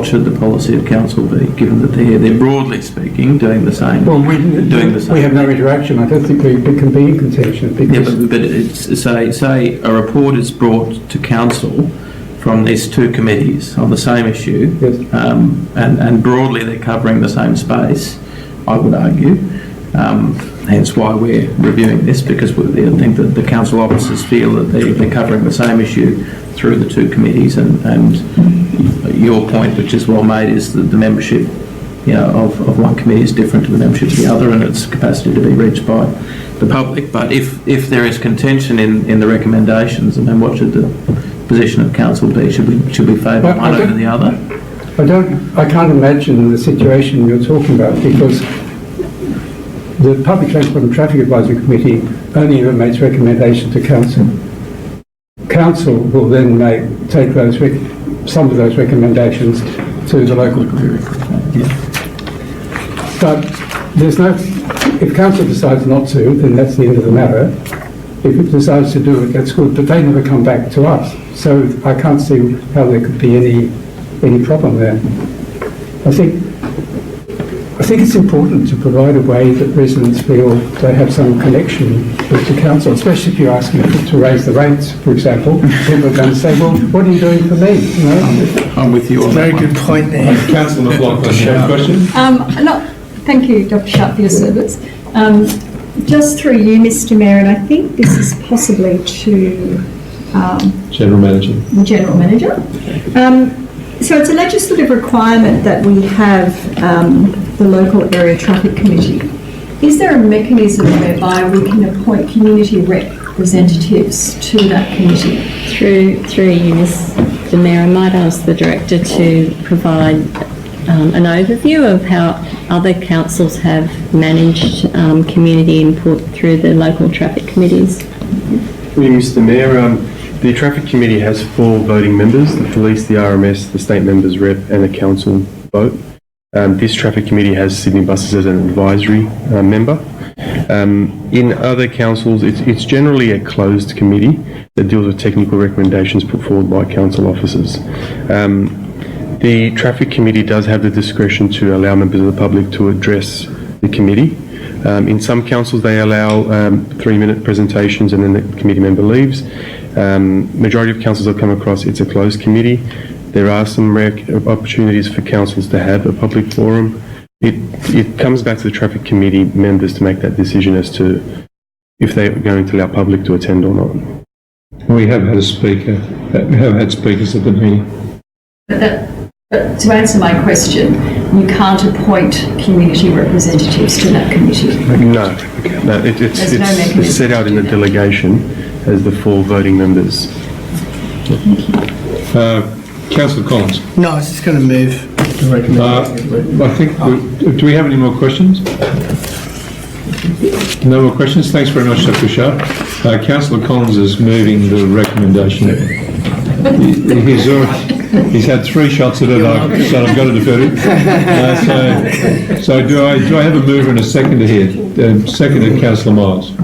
H: should the policy of council be, given that they're broadly speaking doing the same?
K: Well, we have no interaction. I don't think we can be in contention because.
H: Yeah, but it's say a report is brought to council from these two committees on the same issue,
K: yes.
H: and broadly they're covering the same space, I would argue. Hence why we're reviewing this, because I think that the council officers feel that they're covering the same issue through the two committees, and your point, which is well made, is that the membership of one committee is different to the membership of the other and its capacity to be reached by the public. But if there is contention in the recommendations, then what should the position of council be? Should we favour one over the other?
K: I can't imagine the situation you're talking about, because the Public Transport and Traffic Advisory Committee only ever makes recommendations to council. Council will then take those some of those recommendations to the local. But there's no, if council decides not to, then that's the end of the matter. If it decides to do it, that's good, but they never come back to us. So I can't see how there could be any problem there. I think it's important to provide a way that residents feel they have some connection with the council, especially if you're asking to raise the rates, for example. People are going to say, well, what are you doing for me? You know?
H: I'm with you on that.
C: Very good point there.
A: Councillor McLaughlin, you have a question?
I: Thank you, Dr. Sharp, for your service. Just through you, Mr. Mayor, and I think this is possibly to
A: General Manager.
I: the General Manager. So it's a legislative requirement that we have the local area traffic committee. Is there a mechanism whereby we can appoint community representatives to that committee?
B: Through you, Mr. Mayor, I might ask the Director to provide an overview of how other councils have managed community input through the local traffic committees.
L: Mr. Mayor, the Traffic Committee has 4 voting members: the police, the RMS, the state members rep and a council vote. This Traffic Committee has Sydney Buses as an advisory member. In other councils, it's generally a closed committee that deals with technical recommendations put forward by council officers. The Traffic Committee does have the discretion to allow members of the public to address the committee. In some councils, they allow 3-minute presentations and then the committee member leaves. Majority of councils I've come across, it's a closed committee. There are some rare opportunities for councils to have a public forum. It comes back to the Traffic Committee members to make that decision as to if they're going to allow public to attend or not.
A: We have had a speaker, we have had speakers at the meeting.
I: But to answer my question, you can't appoint community representatives to that committee?
L: No, it's set out in the delegation as the 4 voting members.
A: Councillor Collins.
C: No, I was just going to move the recommendation.
A: I think, do we have any more questions? No more questions. Thanks very much, Dr. Sharp. Councillor Collins is moving the recommendation. He's had 3 shots at it, so I've got to defer it. So do I have a mover and a seconder here? Seconded, Councillor Miles.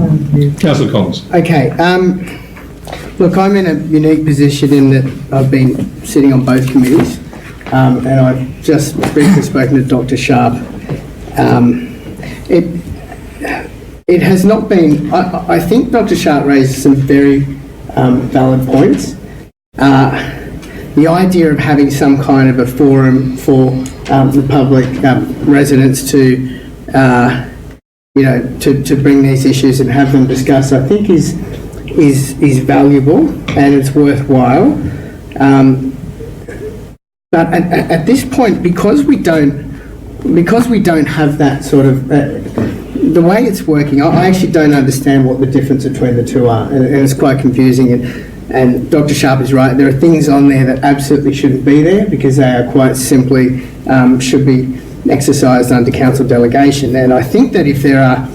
A: Councillor Collins.
C: Okay. Look, I'm in a unique position in that I've been sitting on both committees, and I've just briefly spoken to Dr. Sharp. It has not been. I think Dr. Sharp raised some very valid points. The idea of having some kind of a forum for the public residents to, to bring these issues and have them discussed, I think is valuable and it's worthwhile. But at this point, because we don't have that sort of the way it's working, I actually don't understand what the difference between the two are, and it's quite confusing. And Dr. Sharp is right. There are things on there that absolutely shouldn't be there because they are quite simply should be exercised under council delegation. And I think that if there are,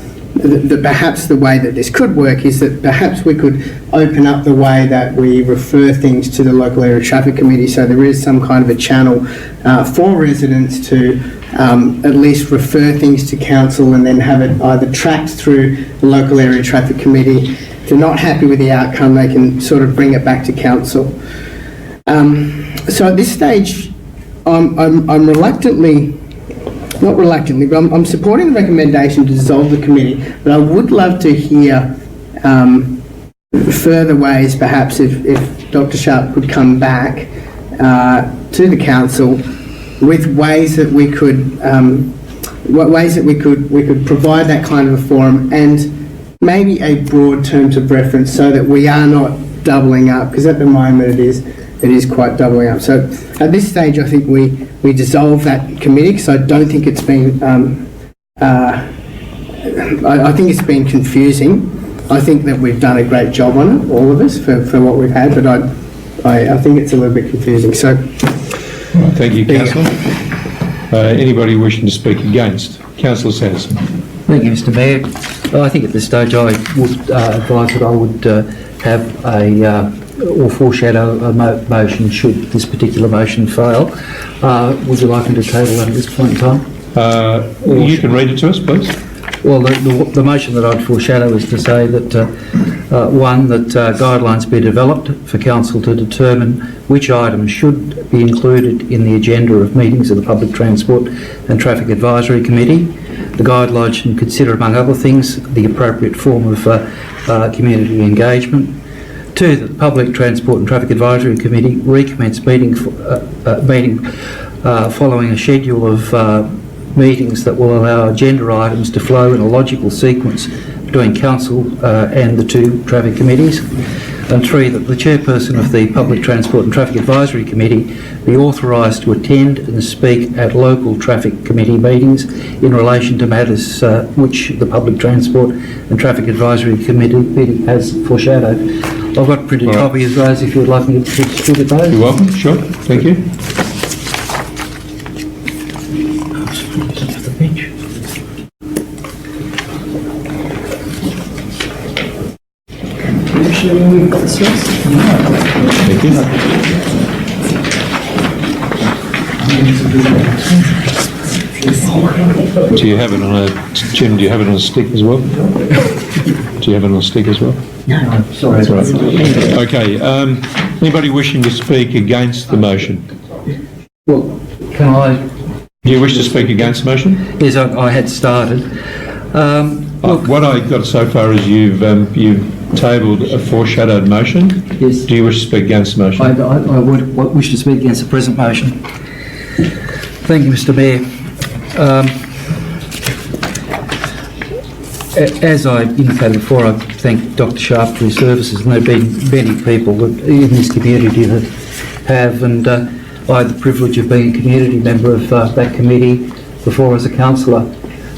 C: perhaps the way that this could work is that perhaps we could open up the way that we refer things to the local area traffic committee, so there is some kind of a channel for residents to at least refer things to council and then have it either tracked through the local area traffic committee. If they're not happy with the outcome, they can sort of bring it back to council. So at this stage, I'm reluctantly, not reluctantly, but I'm supporting the recommendation to dissolve the committee, but I would love to hear further ways, perhaps if Dr. Sharp could come back to the council with ways that we could, we could provide that kind of a forum and maybe a broad terms of reference so that we are not doubling up, because at the moment it is quite doubling up. So at this stage, I think we dissolve that committee because I don't think it's been. I think it's been confusing. I think that we've done a great job on it, all of us, for what we've had, but I think it's a little bit confusing. So,
A: thank you, Councillor. Anybody wishing to speak against? Councillor Sanderson.
D: Thank you, Mr. Mayor. Well, I think at this stage I would advise that I would have or foreshadow a motion should this particular motion fail. Would you like me to table that at this point in time?
A: You can read it to us, please.
D: Well, the motion that I'd foreshadow is to say that, one, that guidelines be developed for council to determine which items should be included in the agenda of meetings of the Public Transport and Traffic Advisory Committee. The guidelines should consider, among other things, the appropriate form of community engagement. Two, that the Public Transport and Traffic Advisory Committee recommence meeting following a schedule of meetings that will allow agenda items to flow in a logical sequence between council and the two traffic committees. And three, that the chairperson of the Public Transport and Traffic Advisory Committee be authorised to attend and speak at local traffic committee meetings in relation to matters which the Public Transport and Traffic Advisory Committee has foreshadowed. I've got a printed copy of those if you would like me to distribute those.
A: You're welcome, sure, thank you.
E: We've got this list.
A: Thank you. Do you have it on a, Jim, do you have it on a stick as well? Do you have it on a stick as well?
D: No, I'm sorry.
A: That's right. Okay, anybody wishing to speak against the motion?
D: Well, can I?
A: Do you wish to speak against the motion?
D: Yes, I had started.
A: What I got so far is you've tabled a foreshadowed motion.
D: Yes.
A: Do you wish to speak against the motion?
D: I would wish to speak against the present motion. Thank you, Mr. Mayor. As I indicated before, I thank Dr. Sharp for his services, and there have been many people in this community that have, and I had the privilege of being a community member of that committee before as a councillor.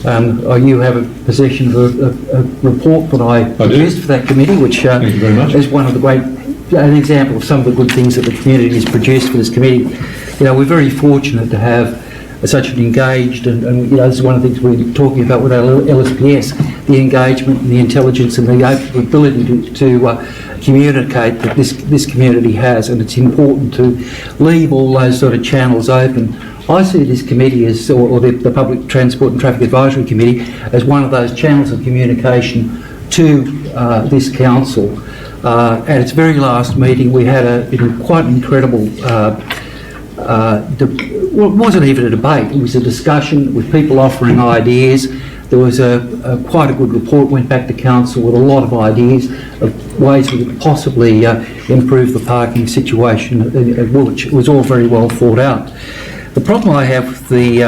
D: You have a possession of a report that I produced for that committee, which
A: Thank you very much.
D: is one of the great, an example of some of the good things that the community has produced for this committee. You know, we're very fortunate to have such an engaged, and you know, this is one of the things we're talking about with our LSPS, the engagement and the intelligence and the ability to communicate that this community has, and it's important to leave all those sort of channels open. I see this committee as, or the Public Transport and Traffic Advisory Committee, as one of those channels of communication to this council. At its very last meeting, we had quite an incredible, well, it wasn't even a debate, it was a discussion with people offering ideas. There was quite a good report, went back to council with a lot of ideas of ways we could possibly improve the parking situation, which was all very well thought out. The problem I have with the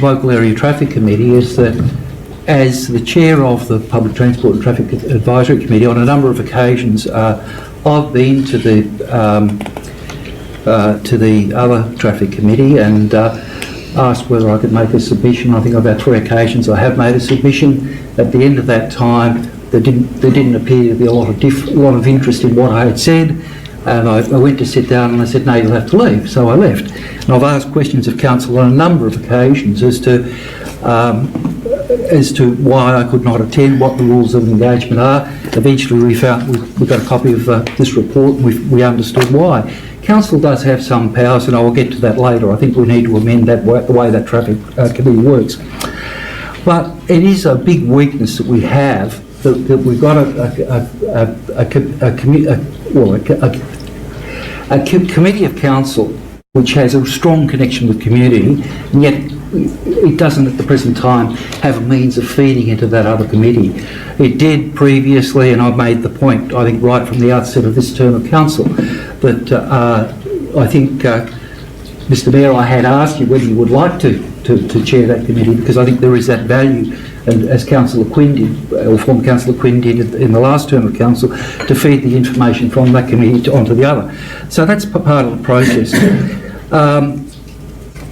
D: local area traffic committee is that, as the chair of the Public Transport and Traffic Advisory Committee, on a number of occasions, I've been to the other traffic committee and asked whether I could make a submission. I think on about 3 occasions I have made a submission. At the end of that time, there didn't appear to be a lot of interest in what I had said. And I went to sit down and I said, no, you'll have to leave. So I left. And I've asked questions of council on a number of occasions as to why I could not attend, what the rules of engagement are. Eventually we got a copy of this report and we understood why. Council does have some powers, and I will get to that later. I think we need to amend the way that traffic committee works. But it is a big weakness that we have, that we've got a committee of council which has a strong connection with community, and yet it doesn't at the present time have a means of feeding into that other committee. It did previously, and I've made the point, I think right from the outset of this term of council, that I think, Mr Mayor, I had asked you whether you would like to chair that committee, because I think there is that value, and as Councillor Quinn did, or former Councillor Quinn did in the last term of council, to feed the information from that committee onto the other. So that's part of the process.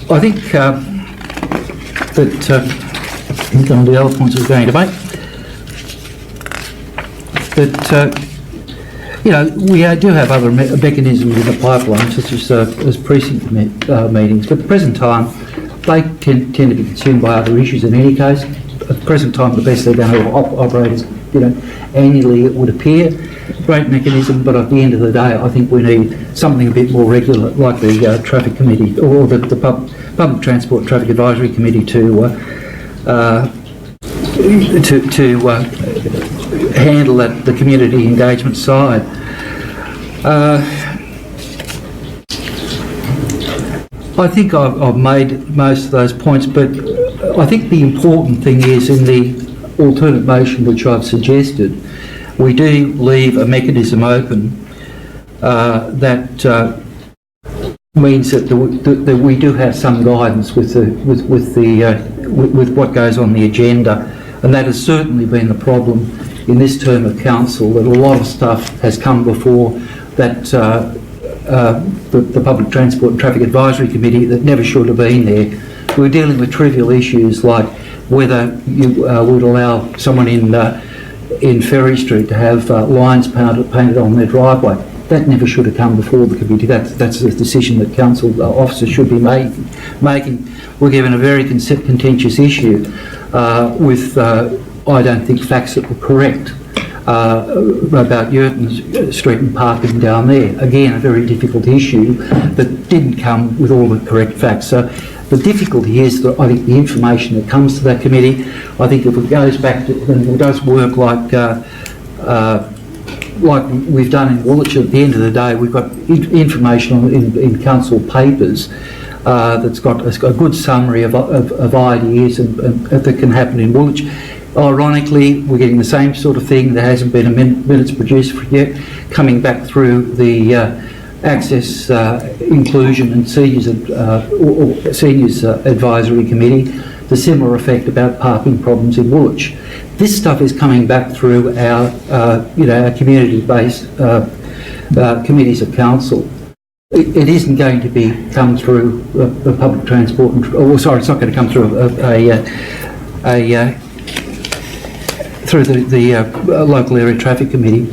D: I think that one of the other points I was going to make, that you know, we do have other mechanisms in the pipeline, such as precinct meetings, but at the present time they tend to be consumed by other issues in any case. At the present time, the best they're going to operate is annually it would appear. Great mechanism, but at the end of the day, I think we need something a bit more regular, like the Traffic Committee or the Public Transport and Traffic Advisory Committee to handle the community engagement side. I think I've made most of those points, but I think the important thing is in the alternate motion which I've suggested, we do leave a mechanism open that means that we do have some guidance with what goes on the agenda, and that has certainly been the problem in this term of council, that a lot of stuff has come before that the Public Transport and Traffic Advisory Committee that never should have been there. We're dealing with trivial issues like whether you would allow someone in Ferry Street to have lines painted on their driveway. That never should have come before the committee. That's a decision that council officers should be making. We're given a very contentious issue with, I don't think, facts that were correct about Yurton Street and parking down there. Again, a very difficult issue that didn't come with all the correct facts. So the difficulty is that I think the information that comes to that committee, I think if it goes back to, and it does work like we've done in Woolwich, at the end of the day, we've got information in council papers that's got a good summary of ideas and that can happen in Woolwich. Ironically, we're getting the same sort of thing. There hasn't been a minutes produced for yet, coming back through the Access, Inclusion and Seniors Advisory Committee, the similar effect about parking problems in Woolwich. This stuff is coming back through our, our community-based committees of council. It isn't going to come through the public transport, it's not going to come through through the local area traffic committee.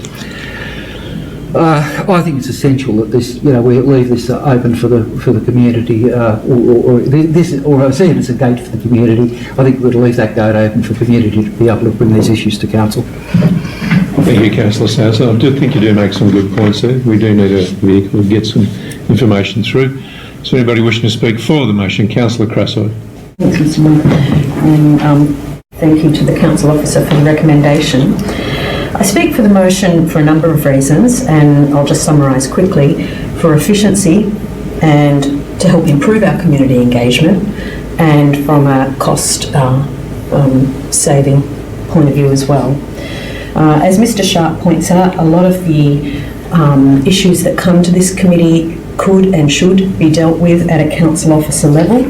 D: I think it's essential that this, we leave this open for the community, or I see it as a gate for the community. I think we'd leave that gate open for community to be able to bring these issues to council.
A: Thank you, Councillor Sousa. I do think you do make some good points there. We do need a vehicle to get some information through. Is there anybody wishing to speak for the motion? Councillor Crasso.
J: Thanks, Mr. Mayor. And thank you to the council officer for the recommendation. I speak for the motion for a number of reasons, and I'll just summarise quickly. For efficiency and to help improve our community engagement, and from a cost saving point of view as well. As Mr. Sharp points out, a lot of the issues that come to this committee could and should be dealt with at a council officer level,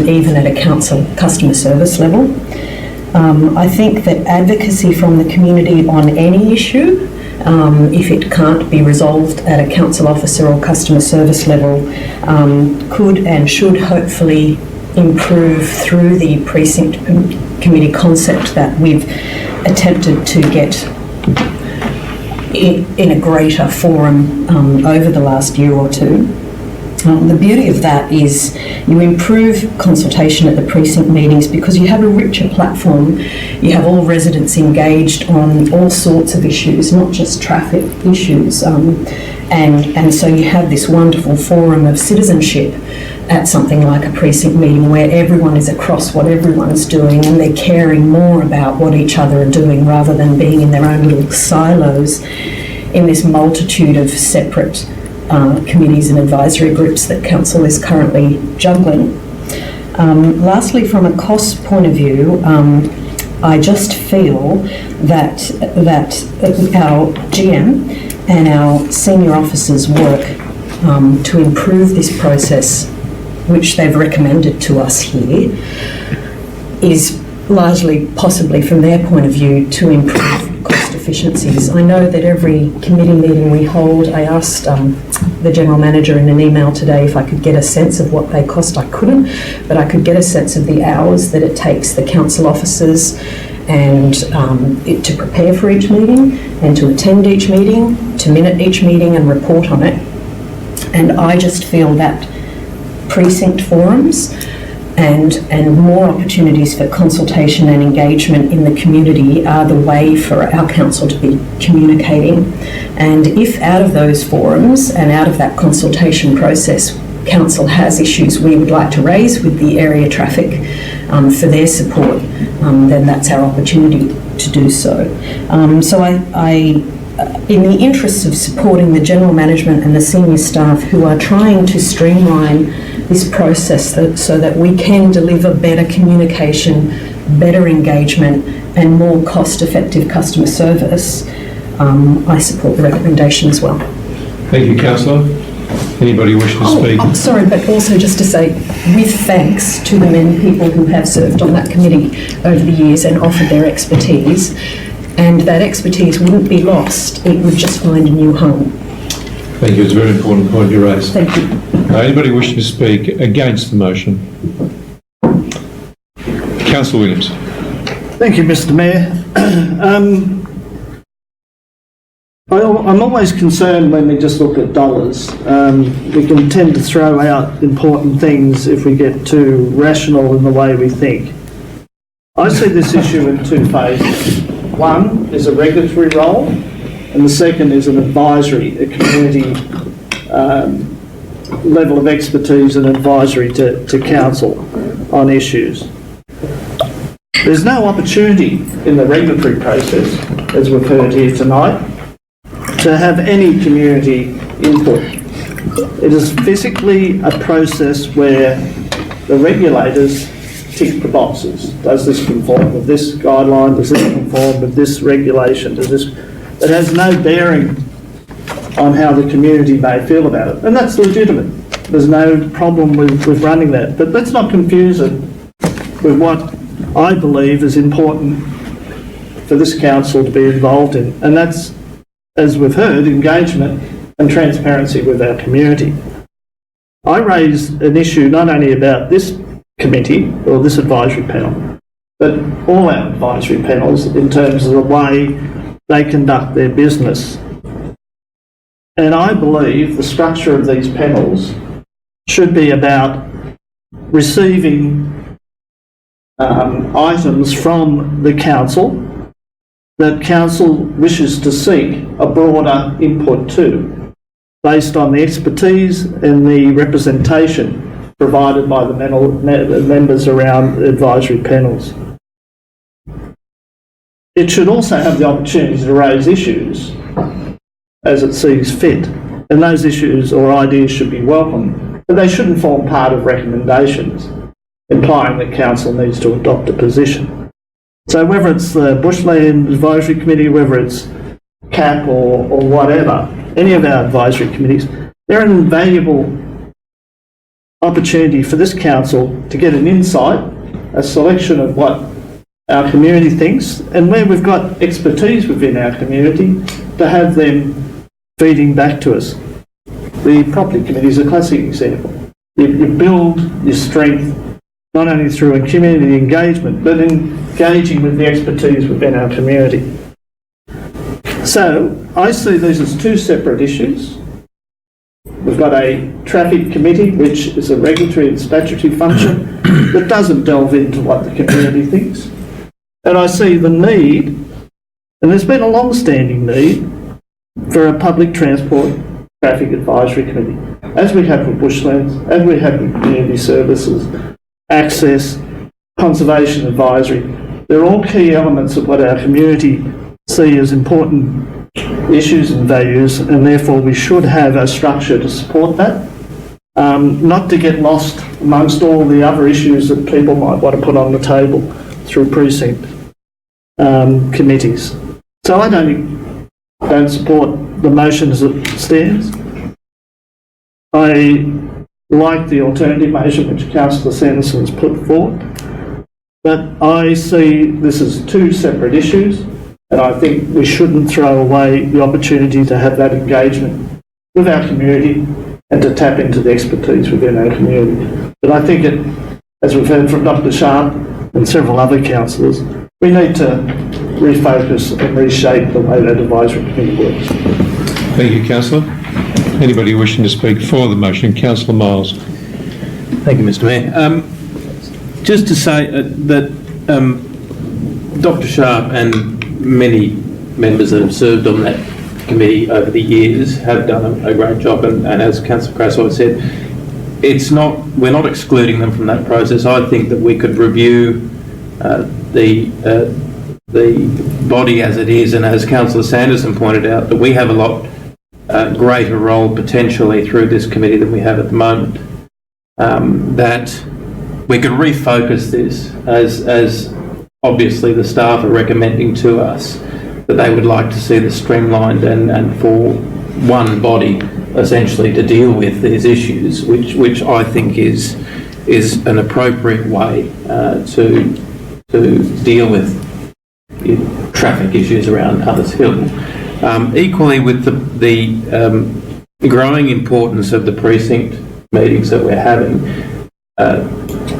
J: even at a council customer service level. I think that advocacy from the community on any issue, if it can't be resolved at a council officer or customer service level, could and should hopefully improve through the precinct committee concept that we've attempted to get in a greater forum over the last year or two. The beauty of that is you improve consultation at the precinct meetings because you have a richer platform. You have all residents engaged on all sorts of issues, not just traffic issues. And so you have this wonderful forum of citizenship at something like a precinct meeting where everyone is across what everyone's doing and they're caring more about what each other are doing rather than being in their own little silos in this multitude of separate committees and advisory groups that council is currently juggling. Lastly, from a cost point of view, I just feel that our GM and our senior officers' work to improve this process, which they've recommended to us here, is largely possibly from their point of view to improve cost efficiencies. I know that every committee meeting we hold, I asked the General Manager in an email today if I could get a sense of what they cost. I couldn't, but I could get a sense of the hours that it takes the council officers and to prepare for each meeting and to attend each meeting, to minute each meeting and report on it. And I just feel that precinct forums and more opportunities for consultation and engagement in the community are the way for our council to be communicating. And if out of those forums and out of that consultation process, council has issues we would like to raise with the area traffic for their support, then that's our opportunity to do so. So I in the interests of supporting the general management and the senior staff who are trying to streamline this process so that we can deliver better communication, better engagement and more cost-effective customer service, I support the recommendation as well.
A: Thank you, councillor. Anybody wish to speak?
J: Oh, sorry, but also just to say, with thanks to the many people who have served on that committee over the years and offered their expertise, and that expertise wouldn't be lost, it would just find a new home.
A: Thank you. It's a very important point you raised.
J: Thank you.
A: Anybody wishing to speak against the motion? Councillor Williams.
E: Thank you, Mr. Mayor. I'm always concerned when we just look at dollars. We can tend to throw out important things if we get too rational in the way we think. I see this issue in two phases. One is a regulatory role, and the second is an advisory, a community level of expertise and advisory to council on issues. There's no opportunity in the regulatory process, as we've heard here tonight, to have any community input. It is physically a process where the regulators tick the boxes. Does this conform with this guideline? Does this conform with this regulation? Does this? It has no bearing on how the community may feel about it, and that's legitimate. There's no problem with running that, but let's not confuse it with what I believe is important for this council to be involved in, and that's, as we've heard, engagement and transparency with our community. I raised an issue not only about this committee or this advisory panel, but all our advisory panels in terms of the way they conduct their business. And I believe the structure of these panels should be about receiving items from the council that council wishes to seek a broader input to, based on the expertise and the representation provided by the members around advisory panels. It should also have the opportunity to raise issues as it sees fit, and those issues or ideas should be welcome, but they shouldn't form part of recommendations, implying that council needs to adopt a position. So whether it's the Bushland Advisory Committee, whether it's CAP or whatever, any of our advisory committees, they're an invaluable opportunity for this council to get an insight, a selection of what our community thinks, and where we've got expertise within our community, to have them feeding back to us. The property committee is a classic example. You build your strength not only through a community engagement, but engaging with the expertise within our community. So I see these as two separate issues. We've got a traffic committee, which is a regulatory and statutory function that doesn't delve into what the community thinks. And I see the need, and there's been a long-standing need, for a public transport traffic advisory committee, as we have with bushlands, as we have with community services, access, conservation advisory. They're all key elements of what our community see as important issues and values, and therefore we should have a structure to support that, not to get lost amongst all the other issues that people might want to put on the table through precinct committees. So I don't support the motion as it stands. I like the alternative motion which Councillor Sanderson has put forward, but I see this as two separate issues, and I think we shouldn't throw away the opportunity to have that engagement with our community and to tap into the expertise within our community. But I think as we've heard from Dr. Sharp and several other councillors, we need to refocus and reshape the way that advisory committee works.
A: Thank you, councillor. Anybody wishing to speak for the motion? Councillor Miles.
H: Thank you, Mr. Mayor. just to say that Dr. Sharp and many members that have served on that committee over the years have done a great job, and as Councillor Craswell said, we're not excluding them from that process. I think that we could review the body as it is, and as Councillor Sanderson pointed out, that we have a lot greater role potentially through this committee than we have at the moment. That we could refocus this as obviously the staff are recommending to us that they would like to see this streamlined and for one body essentially to deal with these issues, which I think is an appropriate way to deal with traffic issues around Hunters Hill. Equally, with the growing importance of the precinct meetings that we're having,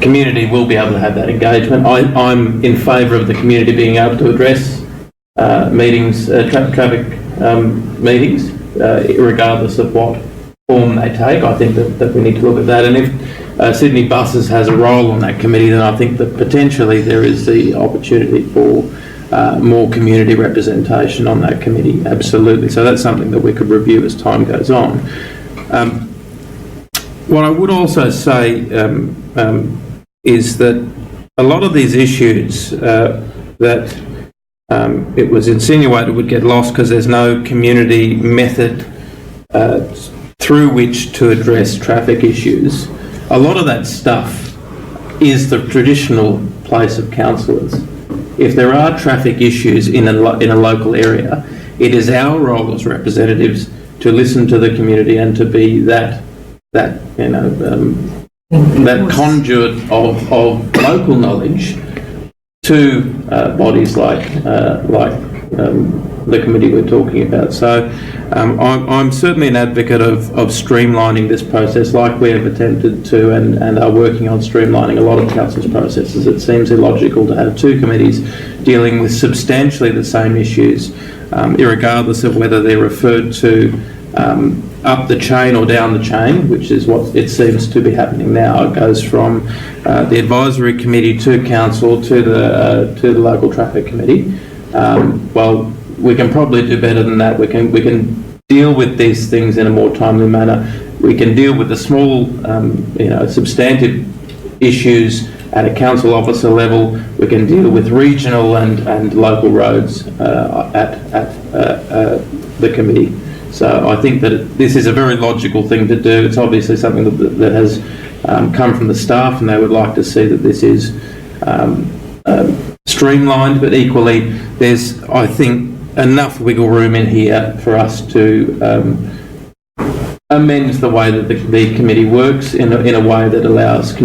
H: community will be able to have that engagement. I'm in favour of the community being able to address meetings, traffic meetings, regardless of what form they take. I think that we need to look at that, and if Sydney Buses has a role on that committee, then I think that potentially there is the opportunity for more community representation on that committee, absolutely. So that's something that we could review as time goes on. What I would also say is that a lot of these issues that it was insinuated would get lost because there's no community method through which to address traffic issues. A lot of that stuff is the traditional place of councillors. If there are traffic issues in a local area, it is our role as representatives to listen to the community and to be that conduit of local knowledge to bodies like the committee we're talking about. So I'm certainly an advocate of streamlining this process, like we have attempted to and are working on streamlining a lot of council's processes. It seems illogical to have two committees dealing with substantially the same issues, irregardless of whether they're referred to up the chain or down the chain, which is what it seems to be happening now. It goes from the advisory committee to council to the local traffic committee. Well, we can probably do better than that. We can deal with these things in a more timely manner. We can deal with the small, substantive issues at a council officer level. We can deal with regional and local roads at the committee. So I think that this is a very logical thing to do. It's obviously something that has come from the staff, and they would like to see that this is streamlined, but equally there's, I think, enough wiggle room in here for us to amend the way that the committee works in a way that allows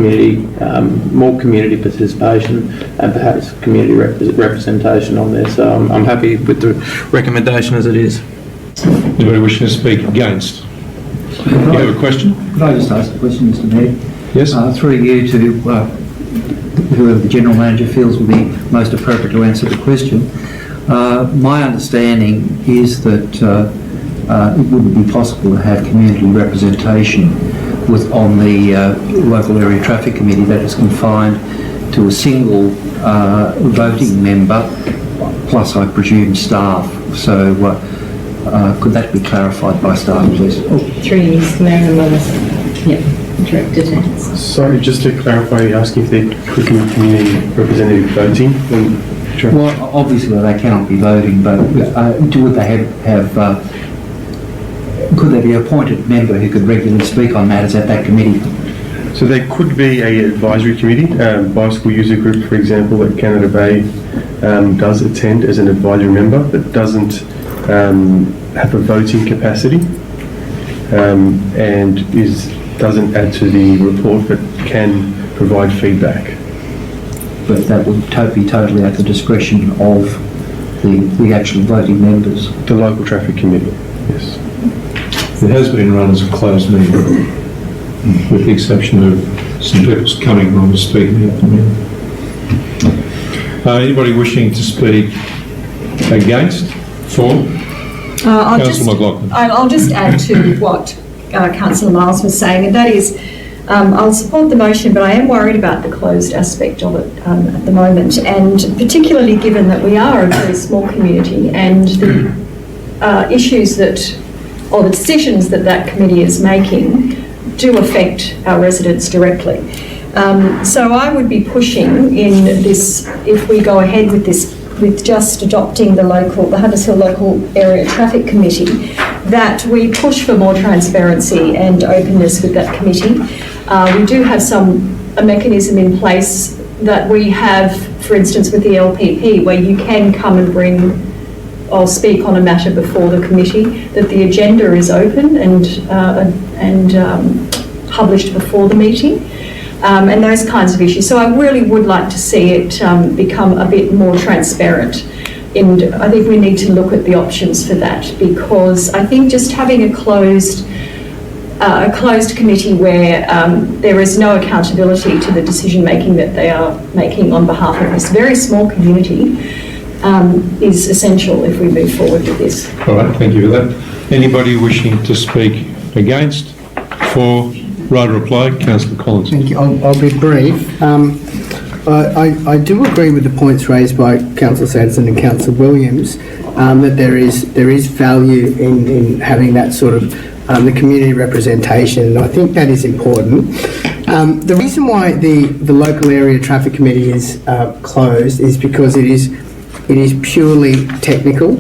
H: more community participation and perhaps community representation on there. So I'm happy with the recommendation as it is.
A: Anybody wishing to speak against? You have a question?
D: Could I just ask a question, Mr Mayor?
A: Yes.
D: Through you to whoever the General Manager feels will be most appropriate to answer the question. My understanding is that it wouldn't be possible to have community representation on the local area traffic committee that is confined to a single voting member, plus I presume staff. So could that be clarified by staff, please?
B: Through you, Mr Mayor, and Melissa. Yeah, directed to answer.
L: Sorry, just to clarify, you're asking if there could be community representative voting?
D: Well, obviously they cannot be voting, but would they have could there be an appointed member who could regularly speak on matters at that committee?
L: So there could be an advisory committee. Bicycle User Group, for example, at Canada Bay does attend as an advisory member, but doesn't have a voting capacity and doesn't add to the report, but can provide feedback.
D: But that would be totally at the discretion of the actual voting members.
L: The local traffic committee, yes.
A: It has been run as a closed meeting, with the exception of some people coming on to speak at the meeting. Anybody wishing to speak against? For?
I: I'll just add to what Councillor Miles was saying, and that is I'll support the motion, but I am worried about the closed aspect of it at the moment, and particularly given that we are a very small community and the issues that, or the decisions that that committee is making do affect our residents directly. So I would be pushing in this, if we go ahead with this, with just adopting the Hunters Hill Local Area Traffic Committee, that we push for more transparency and openness with that committee. We do have a mechanism in place that we have, for instance, with the LPP, where you can come and bring or speak on a matter before the committee, that the agenda is open and published before the meeting, and those kinds of issues. So I really would like to see it become a bit more transparent. And I think we need to look at the options for that, because I think just having a closed committee where there is no accountability to the decision making that they are making on behalf of this very small community is essential if we move forward with this.
A: All right, thank you for that. Anybody wishing to speak against? For right reply, Councillor Collins.
C: Thank you. I'll be brief. I do agree with the points raised by Councillor Sanderson and Councillor Williams that there is value in having that sort of the community representation, and I think that is important. The reason why the local area traffic committee is closed is because it is purely technical.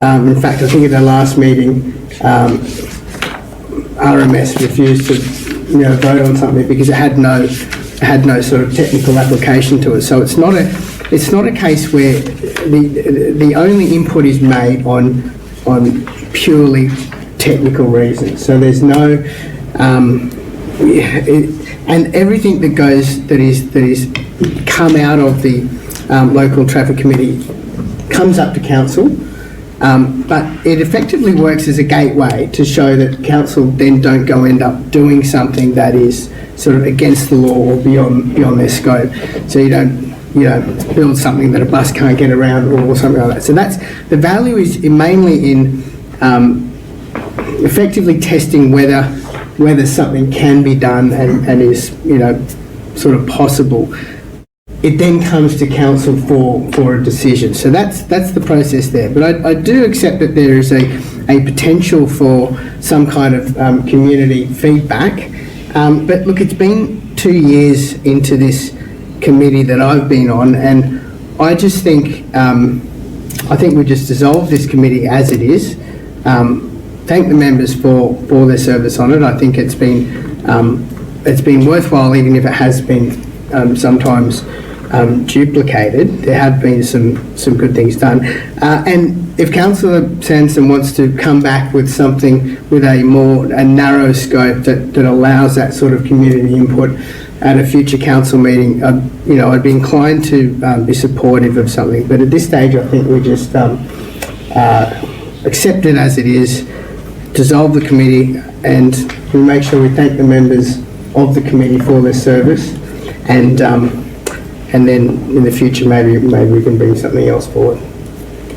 C: In fact, I think at the last meeting, RMS refused to vote on something because it had no sort of technical application to it. So it's not a case where the only input is made on purely technical reasons. So there's no and everything that is come out of the local traffic committee comes up to council. But it effectively works as a gateway to show that council then don't end up doing something that is sort of against the law or beyond their scope. So you don't build something that a bus can't get around or something like that. So that's the value is mainly in effectively testing whether something can be done and is sort of possible. It then comes to council for a decision. So that's the process there. But I do accept that there is a potential for some kind of community feedback. But look, it's been 2 years into this committee that I've been on, and I just think I think we just dissolve this committee as it is. Thank the members for their service on it. I think it's been worthwhile, even if it has been sometimes duplicated. There have been some good things done, and if Councillor Sanderson wants to come back with something with a narrow scope that allows that sort of community input at a future council meeting, I'd be inclined to be supportive of something. But at this stage, I think we just accept it as it is, dissolve the committee, and we make sure we thank the members of the committee for their service, and then in the future maybe we can bring something else forward.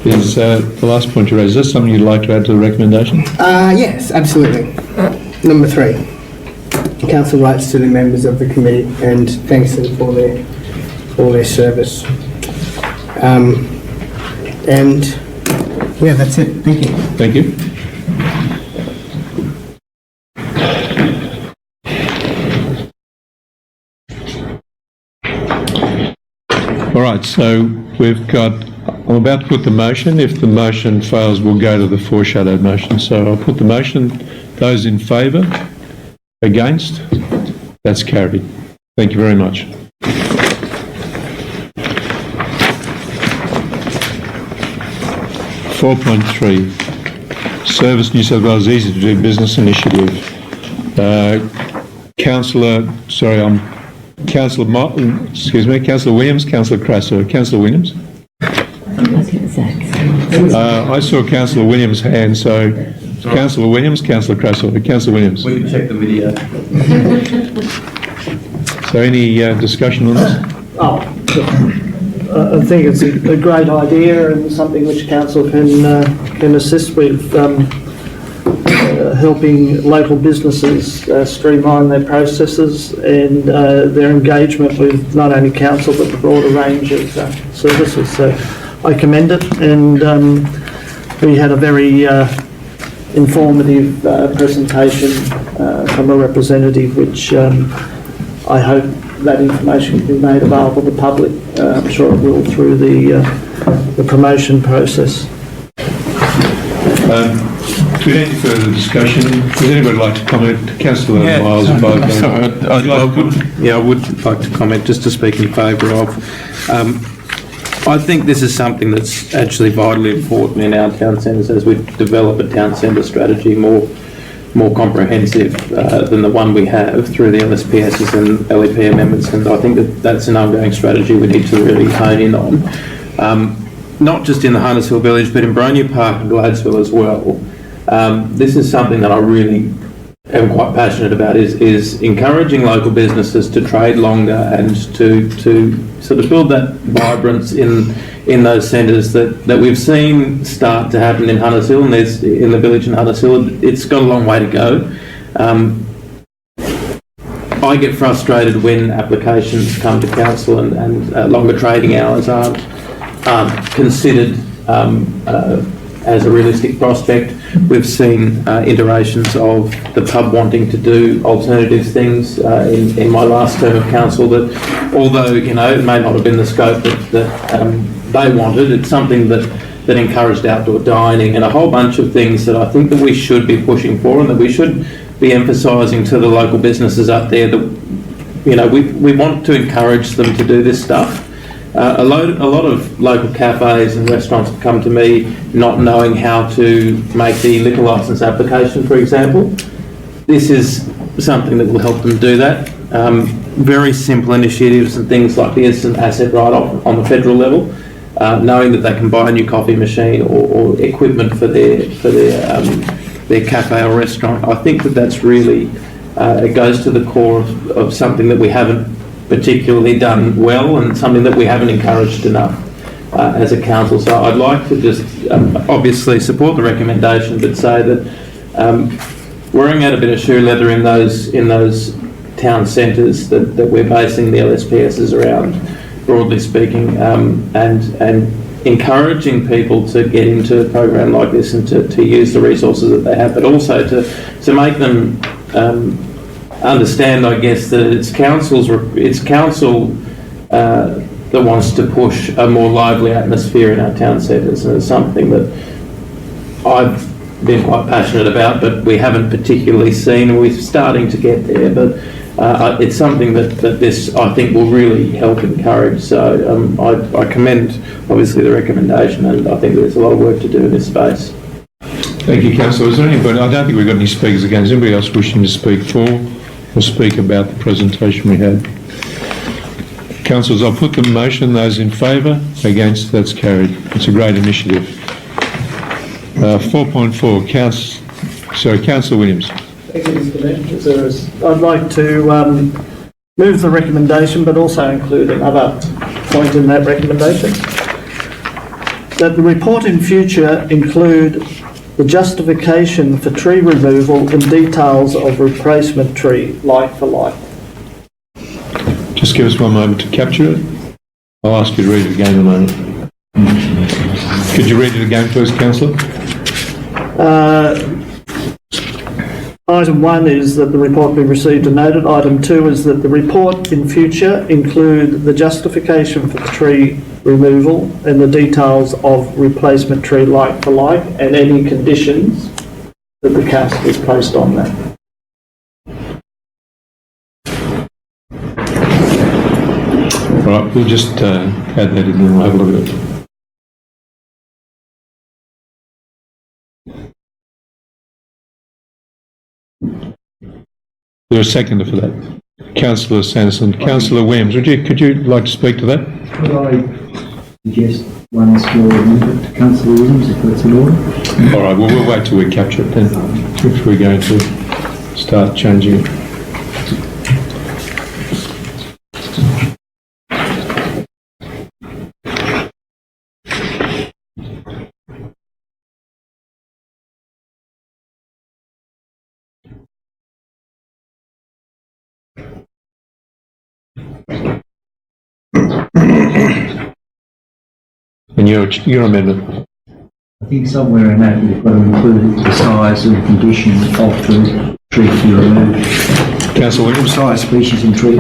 A: Is the last point you raised, is this something you'd like to add to the recommendation?
C: Yes, absolutely. Number 3. Council writes to the members of the committee and thanks them for their service. And yeah, that's it. Thank you.
A: Thank you. All right, so I'm about to put the motion. If the motion fails, we'll go to the foreshadowed motion. So I'll put the motion. Those in favour? Against? That's carried. Thank you very much. .3 Service New South Wales Easy to Do Business Initiative. Councillor Williams, Councillor Crasso. Councillor Williams? I saw Councillor Williams' hand, so Councillor Williams, Councillor Crasso. Councillor Williams.
D: We can check the video.
A: So any discussion on this?
E: I think it's a great idea and something which council can assist with. helping local businesses streamline their processes and their engagement with not only council but the broader range of services. So I commend it, and we had a very informative presentation from a representative, which I hope that information can be made available to the public. I'm sure it will through the promotion process.
A: Do we need any further discussion? Does anybody like to comment? Councillor Miles and Bob.
H: Sorry, I would like to comment just to speak in favour of. I think this is something that's actually vitally important in our town centres as we develop a town centre strategy more comprehensive than the one we have through the LSPSs and LEP amendments, and I think that's an ongoing strategy we need to really hone in on. Not just in the Hunters Hill Village, but in Bronya Park and Gladsville as well. This is something that I really am quite passionate about, is encouraging local businesses to trade longer and to sort of build that vibrance in those centres that we've seen start to happen in Hunters Hill, and there's in the village in Hunters Hill. It's got a long way to go. I get frustrated when applications come to council and longer trading hours aren't considered as a realistic prospect. We've seen iterations of the pub wanting to do alternative things in my last term of council that, although, you know, it may not have been the scope that they wanted, it's something that encouraged outdoor dining and a whole bunch of things that I think that we should be pushing for, and that we should be emphasising to the local businesses up there that, you know, we want to encourage them to do this stuff. A lot of local cafes and restaurants have come to me not knowing how to make the liquor licence application, for example. This is something that will help them do that. Very simple initiatives and things like the instant asset write-off on the federal level, knowing that they can buy a new coffee machine or equipment for their cafe or restaurant. I think that's really, it goes to the core of something that we haven't particularly done well, and something that we haven't encouraged enough as a council. So I'd like to just obviously support the recommendation, but say that wearing out a bit of shoe leather in those town centres that we're basing the LSPSs around, broadly speaking, and encouraging people to get into a program like this and to use the resources that they have, but also to make them understand, I guess, that it's council that wants to push a more lively atmosphere in our town centres, and it's something that I've been quite passionate about, but we haven't particularly seen, and we're starting to get there. But it's something that this, I think, will really help encourage. So I commend, obviously, the recommendation, and I think there's a lot of work to do in this space.
A: Thank you, Councillor. Is there anybody? I don't think we've got any speakers again. Is anybody else wishing to speak for or speak about the presentation we had? Councillors, I'll put the motion. Those in favour? Against? That's carried. It's a great initiative. 4.4, Councillor Williams.
E: Thank you, Mr. Mayor. I'd like to move the recommendation, but also include another point in that recommendation. That the report in future include the justification for tree removal and details of replacement tree, like for like.
A: Just give us one moment to capture it. I'll ask you to read it again in a moment. Could you read it again, please, Councillor?
E: Item 1 is that the report be received and noted. Item 2 is that the report in future include the justification for the tree removal and the details of replacement tree like for like, and any conditions that the council has placed on that.
A: All right, we'll just add that in and we'll have a look at it. Is there a seconder for that? Councillor Sanderson. Councillor Williams, could you like to speak to that?
D: Could I suggest one small amendment to Councillor Williams, if that's in order?
A: All right, well, we'll wait till we capture it then, if we're going to start changing it. And your amendment?
D: I think somewhere in that we've got to include the size and condition of the tree to be removed.
A: Councillor Williams?
D: Size, species and tree.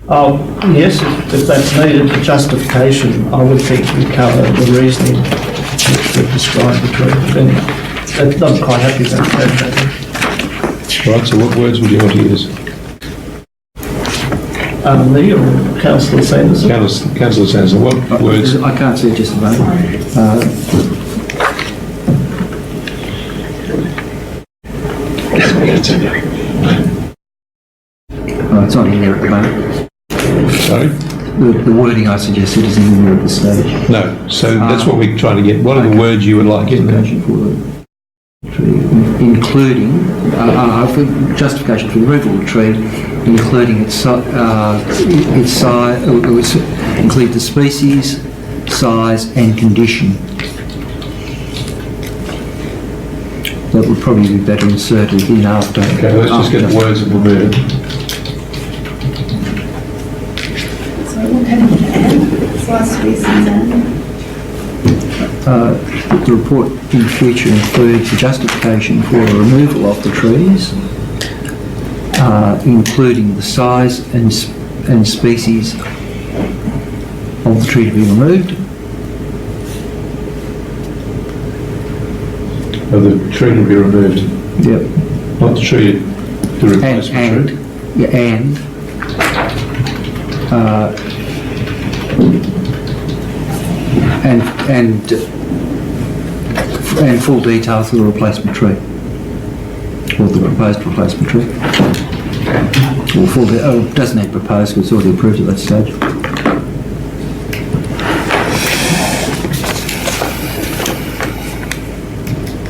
E: Oh, yes, if that's needed for justification, I would think we cover the reasoning which would describe the tree. But anyway, I'm quite happy with that.
A: Right, so what words would you want to use?
E: Me or Councillor Sanderson?
A: Councillor Sanderson, what words?
D: I can't see it just at the moment. It's not in there at the moment.
A: Sorry?
D: The wording I suggested is in there at this stage.
A: No, so that's what we're trying to get. What are the words you would like in there?
D: Including, for justification for the removal of the tree, including its size, include the species, size and condition. That would probably be better inserted in after.
A: Okay, let's just get the words that were moved.
M: So what can you add? Size, species and?
D: The report in future includes the justification for the removal of the trees, including the size and species of the tree to be removed.
A: Of the tree to be removed?
D: Yep.
A: Not the tree, the replacement tree?
D: Yeah, and full details of the replacement tree, or the proposed replacement tree. Or full, it doesn't need proposed because it's already approved at that stage.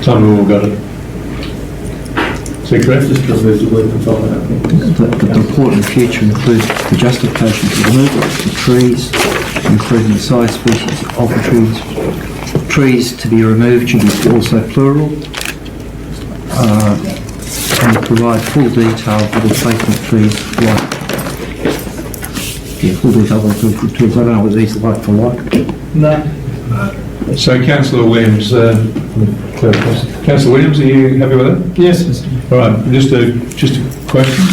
A: Time we all got it. Secretary?
G: Just remove the word provide, I think.
D: The report in the future includes the justification for the removal of the trees, including the size, species of the trees. Trees to be removed should be also plural, and provide full detail for the replacement trees. Full detail for the trees. I don't know whether these are like for like.
E: No.
A: So Councillor Williams, Councillor Williams, are you happy with that?
E: Yes, Mr.
A: All right, just a question.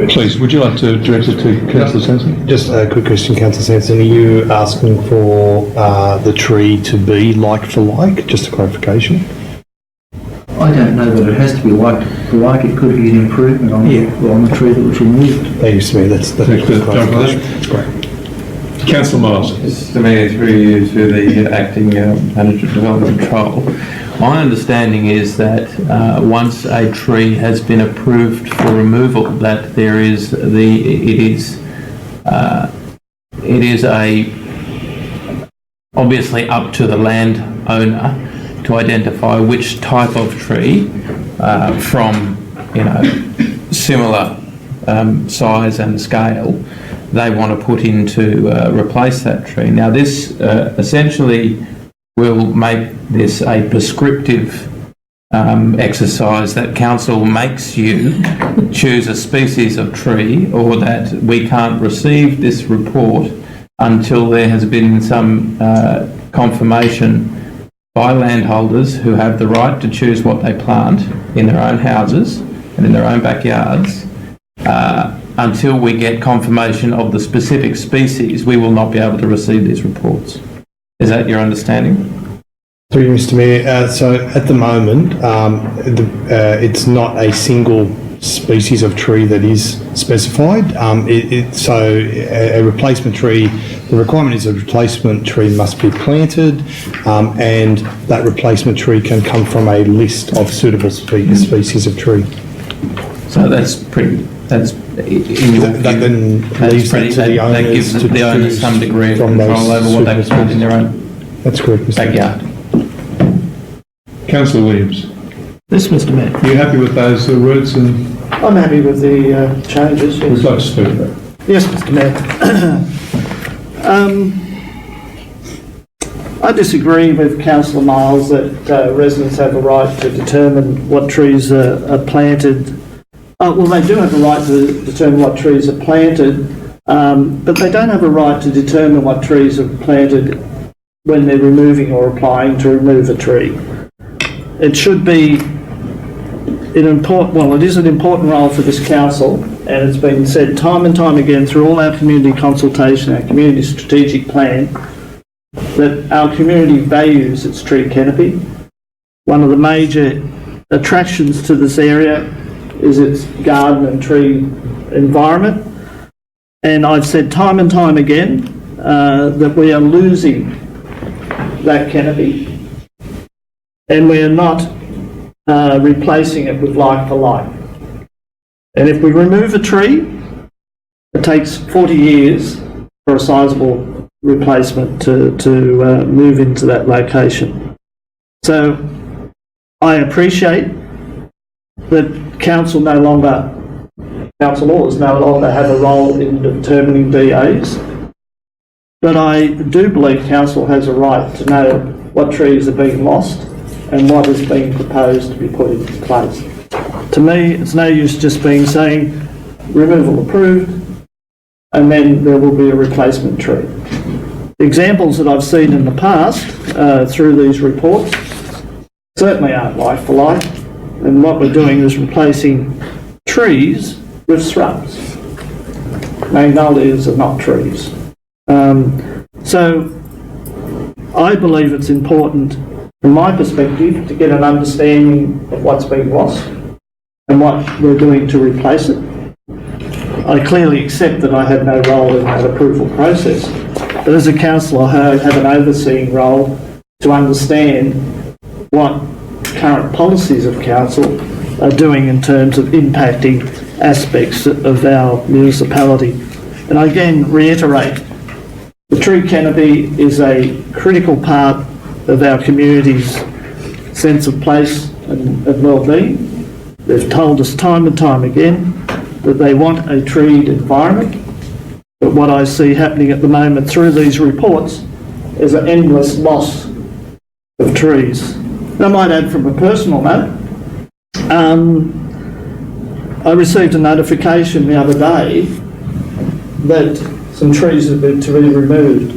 A: Please, would you like to direct it to Councillor Sanderson?
N: Just a quick question, Councillor Sanderson. Are you asking for the tree to be like for like? Just a clarification.
D: I don't know that it has to be like for like. It could be an improvement on the tree that was removed.
N: Thanks to me. That's
A: clarification.
N: That's great.
A: Councillor Miles.
H: Mr Mayor, through you to the Acting Manager of Development Control. My understanding is that once a tree has been approved for removal, that there is it is obviously up to the landowner to identify which type of tree from similar size and scale they want to put in to replace that tree. Now this essentially will make this a prescriptive exercise that council makes you choose a species of tree, or that we can't receive this report until there has been some confirmation by landholders who have the right to choose what they plant in their own houses and in their own backyards. Until we get confirmation of the specific species, we will not be able to receive these reports. Is that your understanding?
N: Through you, Mr Mayor. So at the moment, it's not a single species of tree that is specified. So a replacement tree, the requirement is a replacement tree must be planted, and that replacement tree can come from a list of suitable species of tree.
H: So that's in your
N: that then leaves that to the owners.
H: That gives the owners some degree of control over what they plant in their own
N: That's correct, Mr.
H: backyard.
A: Councillor Williams,
E: Yes, Mr. Mayor.
A: are you happy with those words? And
E: I'm happy with the changes.
A: would you like to speak about it?
E: Yes, Mr. Mayor. I disagree with Councillor Miles that residents have a right to determine what trees are planted. well, they do have a right to determine what trees are planted, but they don't have a right to determine what trees are planted when they're removing or applying to remove a tree. It should be it is an important role for this council, and it's been said time and time again through all our community consultation, our community strategic plan, that our community values its tree canopy. One of the major attractions to this area is its garden and tree environment, and I've said time and time again that we are losing that canopy, and we are not replacing it with like for like. And if we remove a tree, it takes 40 years for a sizable replacement to move into that location. So I appreciate that council laws no longer have a role in determining DAs, but I do believe council has a right to know what trees are being lost and what is being proposed to be put into place. To me, it's no use just saying removal approved and then there will be a replacement tree. The examples that I've seen in the past through these reports certainly aren't like for like, and what we're doing is replacing trees with shrubs. Magnolias are not trees. So I believe it's important from my perspective to get an understanding of what's being lost and what we're doing to replace it. I clearly accept that I have no role in that approval process, but as a councillor I have an overseeing role to understand what current policies of council are doing in terms of impacting aspects of our municipality. And I again reiterate, the tree canopy is a critical part of our community's sense of place and well-being. They've told us time and time again that they want a treed environment, but what I see happening at the moment through these reports is an endless loss of trees. And I might add from a personal note, I received a notification the other day that some trees had been to be removed.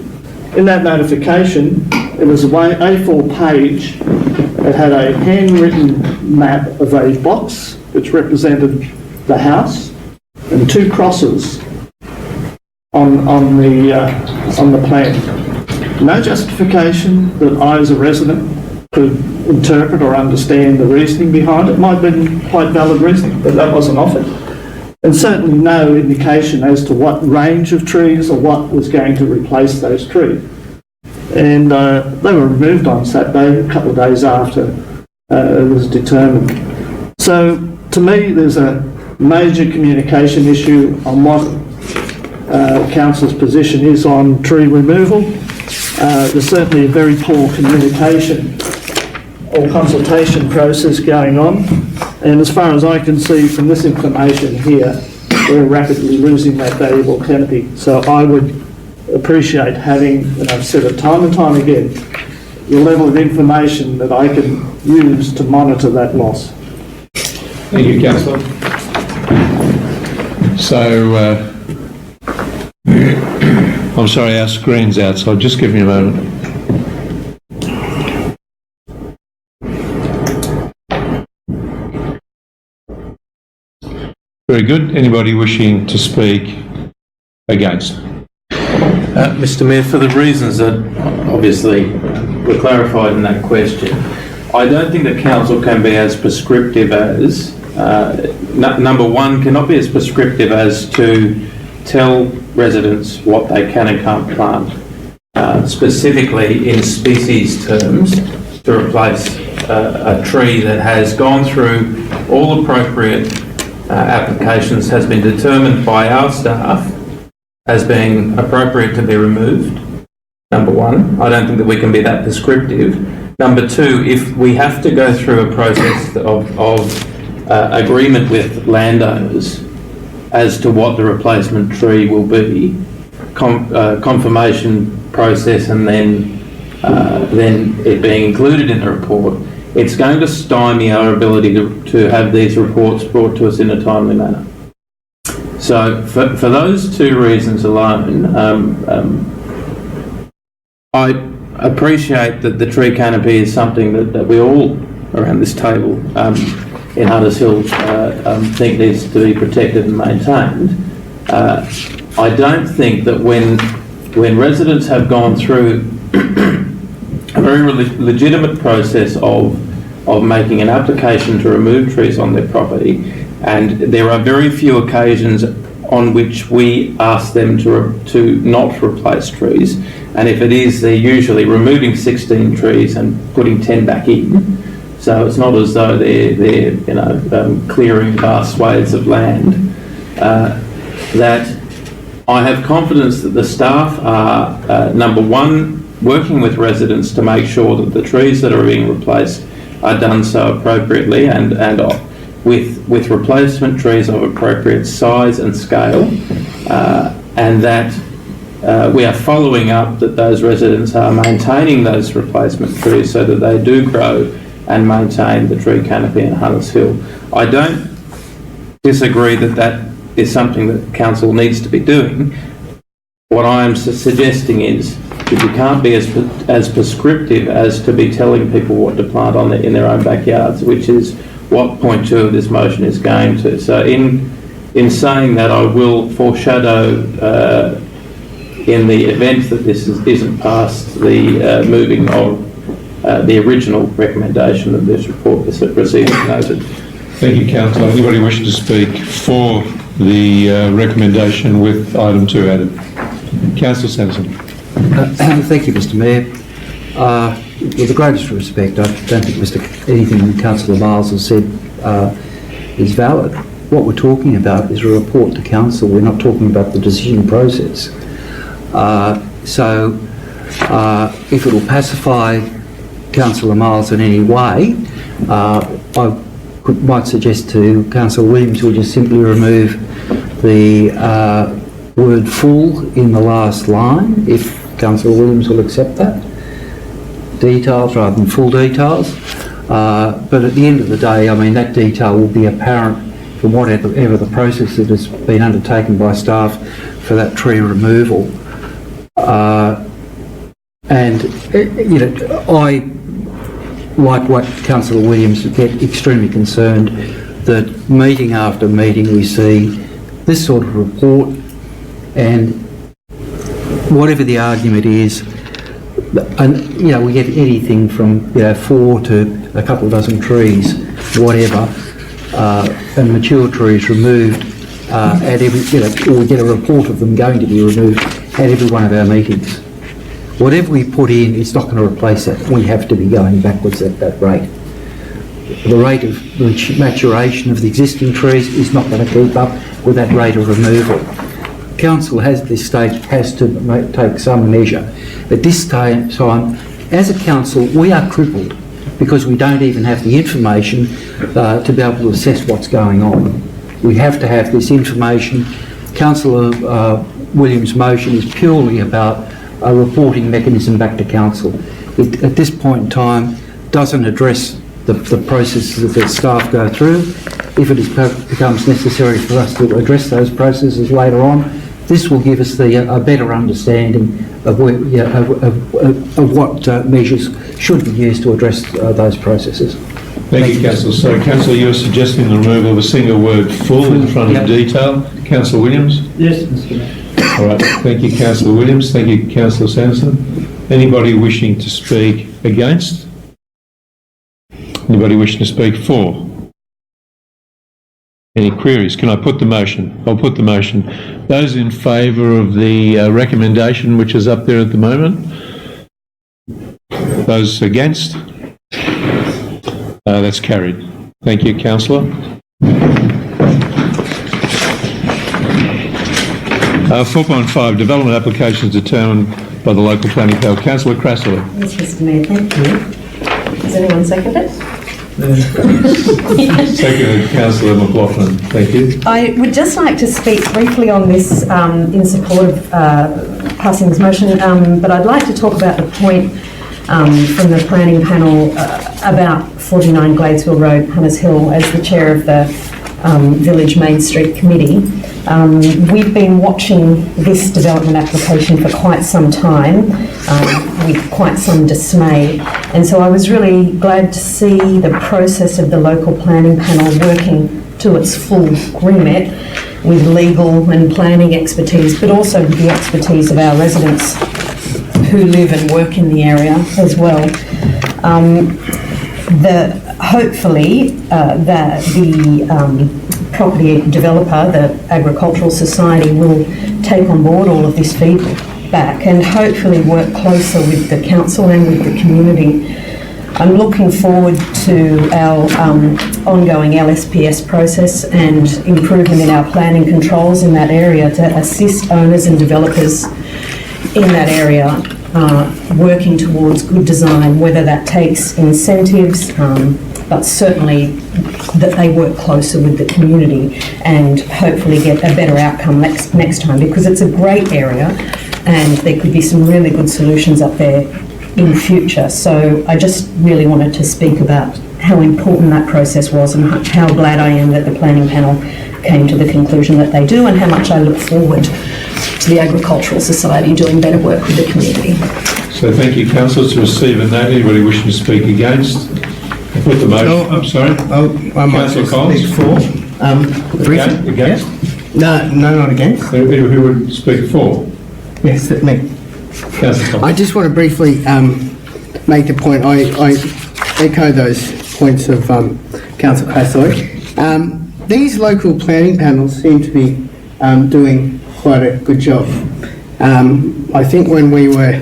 E: In that notification, it was an A4 page that had a handwritten map of a box which represented the house and two crosses on the plan. No justification that I as a resident could interpret or understand the reasoning behind it. Might have been quite valid reasoning, but that wasn't offered. And certainly no indication as to what range of trees or what was going to replace those trees. And they were removed on Saturday, a couple of days after it was determined. So to me, there's a major communication issue on what council's position is on tree removal. There's certainly a very poor communication or consultation process going on, and as far as I can see from this information here, we're rapidly losing that valuable canopy. So I would appreciate having, and I've said it time and time again, the level of information that I can use to monitor that loss.
A: Thank you, Councillor. So, I'm sorry, our screen's out, so I'll just give you a moment. Very good. Anybody wishing to speak against?
H: Mr. Mayor, for the reasons that obviously were clarified in that question, I don't think the council can be as prescriptive as, number one, cannot be as prescriptive as to tell residents what they can and can't plant, specifically in species terms, to replace a tree that has gone through all appropriate applications, has been determined by our staff as being appropriate to be removed. Number one, I don't think that we can be that prescriptive. Number two, if we have to go through a process of agreement with landowners as to what the replacement tree will be, confirmation process, and then it being included in the report, it's going to stymie our ability to have these reports brought to us in a timely manner. So for those two reasons alone, I appreciate that the tree canopy is something that we all around this table in Hunters Hill think needs to be protected and maintained. I don't think that when residents have gone through a very legitimate process of making an application to remove trees on their property, and there are very few occasions on which we ask them to not replace trees, and if it is, they're usually removing 16 trees and putting 10 back in. So it's not as though they're clearing vast swathes of land. That I have confidence that the staff are, number one, working with residents to make sure that the trees that are being replaced are done so appropriately and with replacement trees of appropriate size and scale, and that we are following up that those residents are maintaining those replacement trees so that they do grow and maintain the tree canopy in Hunters Hill. I don't disagree that is something that council needs to be doing. What I am suggesting is that you can't be as prescriptive as to be telling people what to plant in their own backyards, which is what point 2 of this motion is going to. So in saying that, I will foreshadow in the event that this isn't passed, the moving of the original recommendation of this report is received and noted.
A: Thank you, Councillor. Anybody wishing to speak for the recommendation with item 2 added? Councillor Sanderson.
D: Thank you, Mr Mayor. With the greatest respect, I don't think anything Councillor Miles has said is valid. What we're talking about is a report to council. We're not talking about the decision process. So if it will pacify Councillor Miles in any way, I might suggest to Councillor Williams we'll just simply remove the word full in the last line, if Councillor Williams will accept that. Details rather than full details. But at the end of the day, I mean, that detail will be apparent from whatever the process that has been undertaken by staff for that tree removal. And, I, like what Councillor Williams, get extremely concerned that meeting after meeting we see this sort of report, and whatever the argument is, and we get anything from 4 to a couple of dozen trees, whatever, and mature trees removed at every, or we get a report of them going to be removed at every one of our meetings. Whatever we put in, it's not going to replace that. We have to be going backwards at that rate. The rate of maturation of the existing trees is not going to keep up with that rate of removal. Council at this stage has to take some measure. At this time, as a council, we are crippled because we don't even have the information to be able to assess what's going on. We have to have this information. Councillor Williams' motion is purely about a reporting mechanism back to council. It, at this point in time, doesn't address the processes that staff go through. If it becomes necessary for us to address those processes later on, this will give us a better understanding of what measures should be used to address those processes.
A: Thank you, Councillor. So, Councillor, you're suggesting the removal of a single word full in front of detail. Councillor Williams?
E: Yes, Mr Mayor.
A: All right. Thank you, Councillor Williams. Thank you, Councillor Sanderson. Anybody wishing to speak against? Anybody wishing to speak for? Any queries? Can I put the motion? I'll put the motion. Those in favour of the recommendation which is up there at the moment? Those against? That's carried. Thank you, Councillor. 4.5, development applications determined by the local planning power. Councillor Crassley.
J: Yes, Mr Mayor, thank you. Does anyone second it?
A: Seconded, Councillor McLaughlin. Thank you.
J: I would just like to speak briefly on this in support of passing this motion, but I'd like to talk about the point from the planning panel about 49 Gladesville Road, Hunters Hill, as the chair of the Village Main Street Committee. We've been watching this development application for quite some time with quite some dismay, and so I was really glad to see the process of the local planning panel working to its full remit with legal and planning expertise, but also with the expertise of our residents who live and work in the area as well. Hopefully the property developer, the Agricultural Society, will take on board all of this feedback and hopefully work closer with the council and with the community. I'm looking forward to our ongoing LSPS process and improvement in our planning controls in that area to assist owners and developers in that area working towards good design, whether that takes incentives, but certainly that they work closer with the community and hopefully get a better outcome next time, because it's a great area and there could be some really good solutions up there in future. So I just really wanted to speak about how important that process was and how glad I am that the planning panel came to the conclusion that they do, and how much I look forward to the Agricultural Society doing better work with the community.
A: So thank you, councillors, to receive a note. Anybody wishing to speak against? I put the motion. I'm sorry.
C: I might
A: Councillor
C: just
A: Collins.
C: speak for. Briefly.
A: Against?
C: No, not against.
A: Who would speak for?
C: Yes, that's me.
A: Councillor Collins.
C: I just want to briefly make the point. I echo those points of Councillor Classoy. These local planning panels seem to be doing quite a good job. I think when we were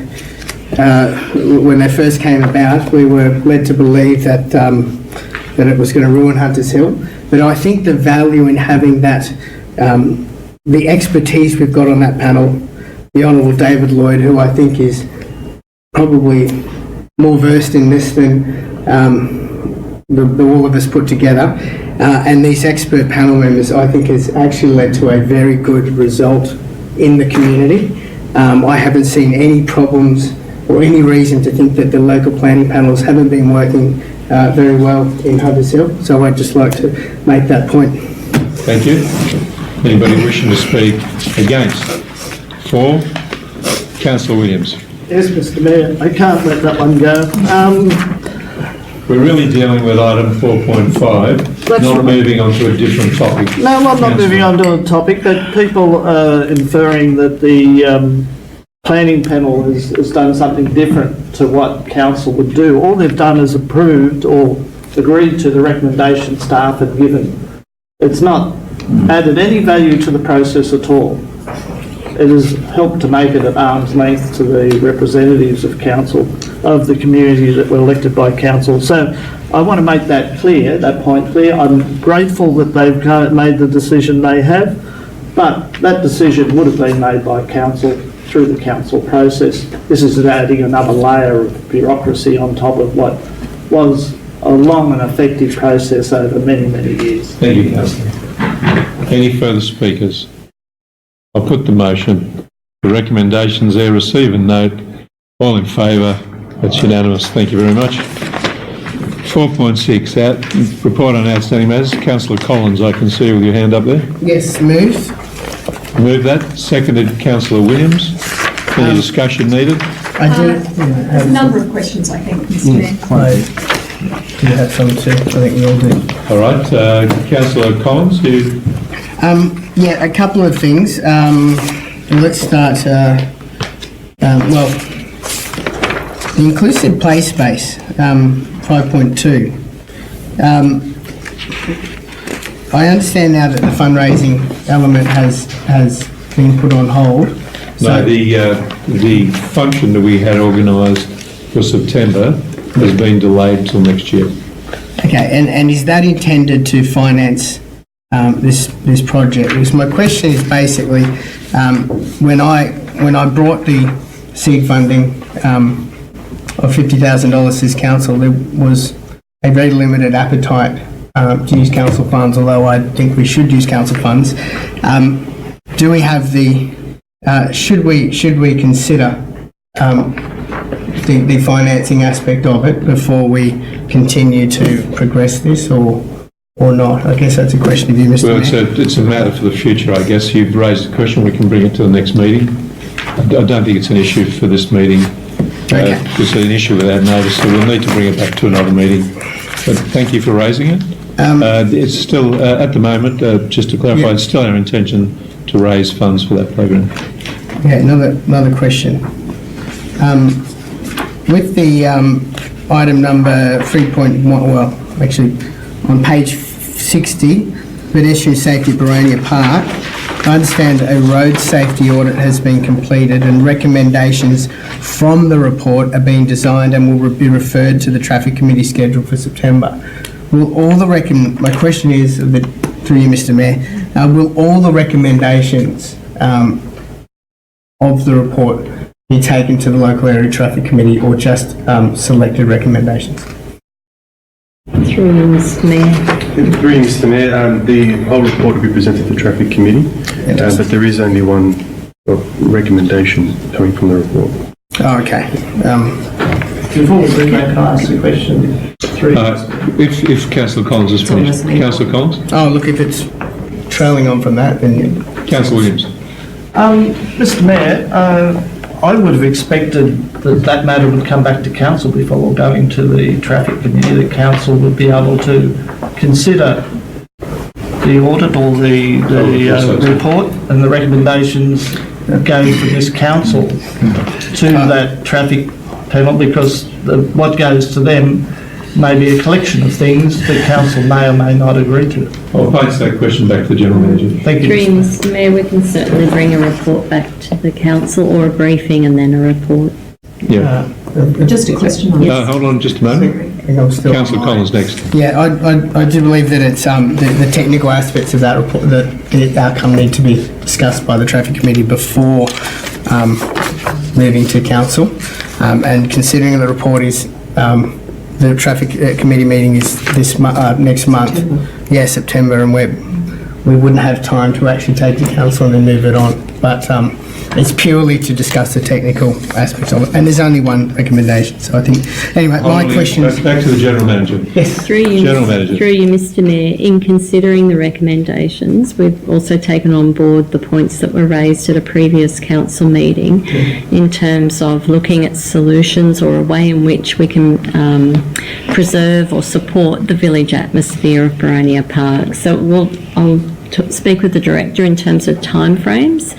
C: when they first came about, we were led to believe that that it was going to ruin Hunters Hill. But I think the value in having that, the expertise we've got on that panel, the Honourable David Lloyd, who I think is probably more versed in this than the all of us put together, and these expert panel members, I think has actually led to a very good result in the community. I haven't seen any problems or any reason to think that the local planning panels haven't been working very well in Hunters Hill. So I'd just like to make that point.
A: Thank you. Anybody wishing to speak against? For? Councillor Williams.
E: Yes, Mr Mayor, I can't let that one go.
A: We're really dealing with item 4.5, not moving on to a different topic.
E: No, I'm not moving on to a topic, but people are inferring that the planning panel has done something different to what council would do. All they've done is approved or agreed to the recommendation staff had given. It's not added any value to the process at all. It has helped to make it at arm's length to the representatives of council, of the community that were elected by council. So I want to make that clear, that point clear. I'm grateful that they've made the decision they have, but that decision would have been made by council through the council process. This is adding another layer of bureaucracy on top of what was a long and effective process over many, many years.
A: Thank you, Councillor. Any further speakers? I'll put the motion. The recommendations there, receive and note. All in favour? That's unanimous. Thank you very much. 4.6, report on outstanding matters. Councillor Collins, I can see with your hand up there.
C: Yes, move.
A: Move that. Seconded, Councillor Williams. Any discussion needed?
C: I do.
I: There's a number of questions, I think, Mr Mayor.
C: Do have some too? I think we all do.
A: All right. Councillor Collins, you...
C: Yeah, a couple of things. Let's start, well, the inclusive play space, 5.2. I understand now that the fundraising element has been put on hold.
A: No, the function that we had organised for September has been delayed till next year.
C: Okay, and is that intended to finance this project? Because my question is basically, when I brought the seed funding of $50,000 to this council, there was a very limited appetite to use council funds, although I think we should use council funds. Do we have the, should we consider the financing aspect of it before we continue to progress this, or not? I guess that's a question of you, Mr.
A: Well,
C: Mayor.
A: it's a matter for the future, I guess. You've raised a question, we can bring it to the next meeting. I don't think it's an issue for this meeting.
C: Okay.
A: It's an issue without notice, so we'll need to bring it back to another meeting. But thank you for raising it. It's still, at the moment, just to clarify, it's still our intention to raise funds for that program.
C: Yeah, another question. With the item number 3.1, well, actually, on page 60, pedestrian safety at Boronia Park, I understand a road safety audit has been completed and recommendations from the report are being designed and will be referred to the traffic committee scheduled for September. Will all the my question is, through you, Mr. Mayor, will all the recommendations of the report be taken to the local area traffic committee, or just selected recommendations?
B: Through you, Mr. Mayor.
L: Through you, Mr. Mayor, the whole report will be presented to the traffic committee, but there is only one recommendation coming from the report.
C: Oh, okay.
E: Before we bring back, can I ask a question?
A: If Councillor Collins is finished. Councillor Collins?
C: Oh, look, if it's trailing on from that, then...
A: Councillor Williams?
E: Mr. Mayor, I would have expected that matter would come back to council before going to the traffic committee. The council would be able to consider the audit or the report and the recommendations going from this council to that traffic panel, because what goes to them may be a collection of things that council may or may not agree to.
A: I'll pass that question back to the General Manager.
E: Thank you.
B: Through you, Mr. Mayor, we can certainly bring a report back to the council, or a briefing and then a report.
A: Yeah.
J: Just a question on
A: No, hold on just a moment. Councillor Collins next.
C: Yeah, I do believe that it's the technical aspects of that report, that the outcome need to be discussed by the traffic committee before moving to council. And considering the report is the traffic committee meeting is next month, September, and we wouldn't have time to actually take to council and then move it on. But it's purely to discuss the technical aspects of it, and there's only one recommendation. So I think, anyway, my question.
A: Back to the General Manager.
C: Yes.
B: Through you,
A: General Manager.
B: Through you, Mr. Mayor, in considering the recommendations, we've also taken on board the points that were raised at a previous council meeting in terms of looking at solutions or a way in which we can preserve or support the village atmosphere of Boronia Park. So I'll speak with the director in terms of timeframes,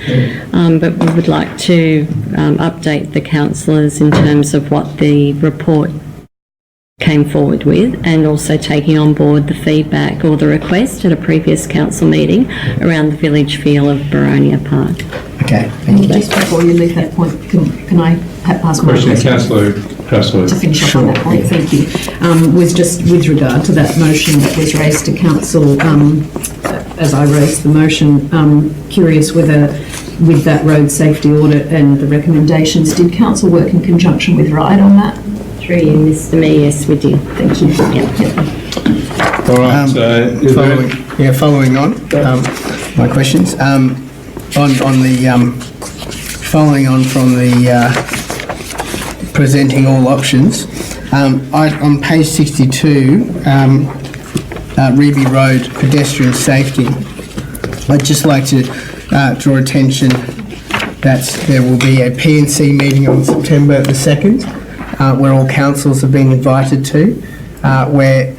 B: but we would like to update the councillors in terms of what the report came forward with, and also taking on board the feedback or the request at a previous council meeting around the village feel of Boronia Park.
C: Okay.
J: Just before you leave that point, can I ask my question?
A: Councillor Cresswell.
J: To finish up on that point, thank you. Was just with regard to that motion that was raised to council, as I raised the motion, curious whether with that road safety audit and the recommendations, did council work in conjunction with RIDE on that?
B: Through you, Mr. Mayor, yes, we did.
J: Thank you.
A: All right.
C: Following on my questions. Following on from the presenting all options, on page 62, Reeby Road pedestrian safety, I'd just like to draw attention that there will be a P&C meeting on September the 2nd, where all councils have been invited to, where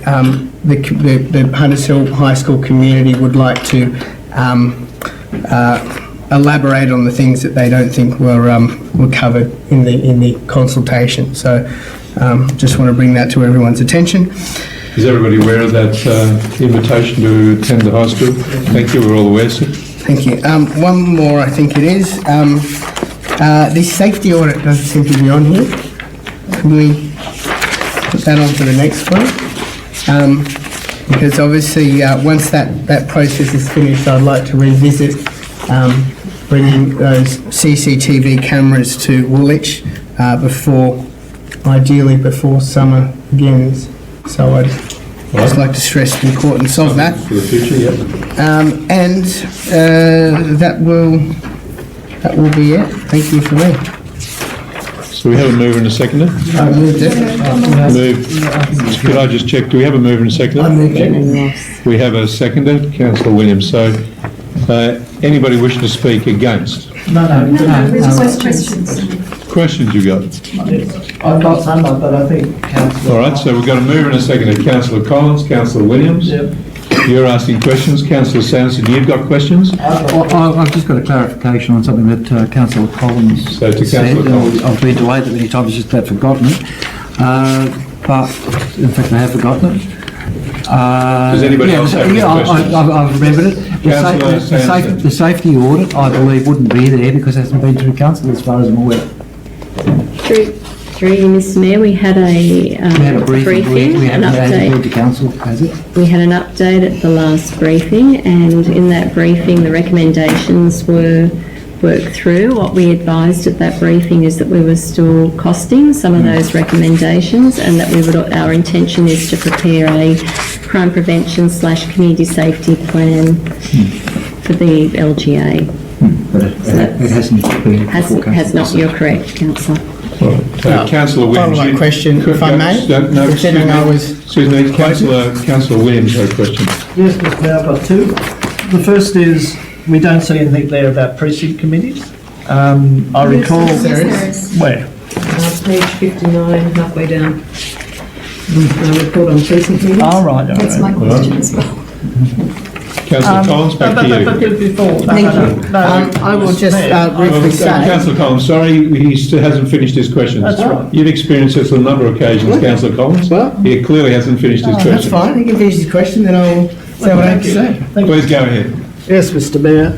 C: the Hunters Hill High School community would like to elaborate on the things that they don't think were covered in the consultation. So just want to bring that to everyone's attention.
A: Is everybody aware of that invitation to attend the high school? Thank you, we're all aware, sir.
C: Thank you. One more, I think it is. This safety audit doesn't seem to be on here. Can we put that on to the next one? Because obviously once that process is finished, I'd like to revisit bringing those CCTV cameras to Woolwich ideally before summer begins. So I'd just like to stress the importance of that.
A: For the future, yeah.
C: And that will be it. Thank you for me.
A: So we have a mover and a seconder? Move. Could I just check, do we have a mover and a seconder? We have a seconder, Councillor Williams. So anybody wishing to speak against?
E: No.
A: Questions you got?
E: I've got some, but I think Councillor...
A: All right, so we've got a mover and a seconder, Councillor Collins, Councillor Williams.
E: Yep.
A: You're asking questions. Councillor Sanderson, you've got questions?
D: I've just got a clarification on something that Councillor Collins
A: So to
D: said.
A: Councillor Collins.
D: I've been delayed that many times, just about forgotten it. But, in fact, I have forgotten it.
A: Does anybody else have any questions?
D: I've remembered it.
A: Councillor Sanderson.
D: The safety audit, I believe, wouldn't be there because it hasn't been through council as far as I'm aware.
B: Through you, Mr Mayor, we had
D: We had a briefing. We
B: an
D: haven't had it
B: update.
D: to council, has it?
B: We had an update at the last briefing, and in that briefing, the recommendations were worked through. What we advised at that briefing is that we were still costing some of those recommendations, and that our intention is to prepare a crime prevention / community safety plan for the LGA.
D: But it hasn't been before council.
B: Has not. You're correct, Councillor.
A: Councillor Williams.
C: Follow-up question, if I may.
A: No,
C: Considering I was...
A: Excuse me, Councillor Williams had a question.
E: Yes, Mr Mayor, I've got two. The first is, we don't see anything there about precinct committees. I recall...
I: Yes, there is.
E: Where?
J: Page 59, halfway down. Report on precinct meetings.
E: Oh, right.
I: That's my question as well.
A: Councillor Collins, back to you.
E: But before...
I: Thank you.
C: I will just briefly say...
A: Councillor Collins, sorry, he still hasn't finished his questions.
E: That's right.
A: You've experienced this on a number of occasions, Councillor Collins.
C: Well-
A: He clearly hasn't finished his question.
C: That's fine, he can finish his question, then I'll say what I have to say.
A: Please go ahead.
E: Yes, Mr Mayor.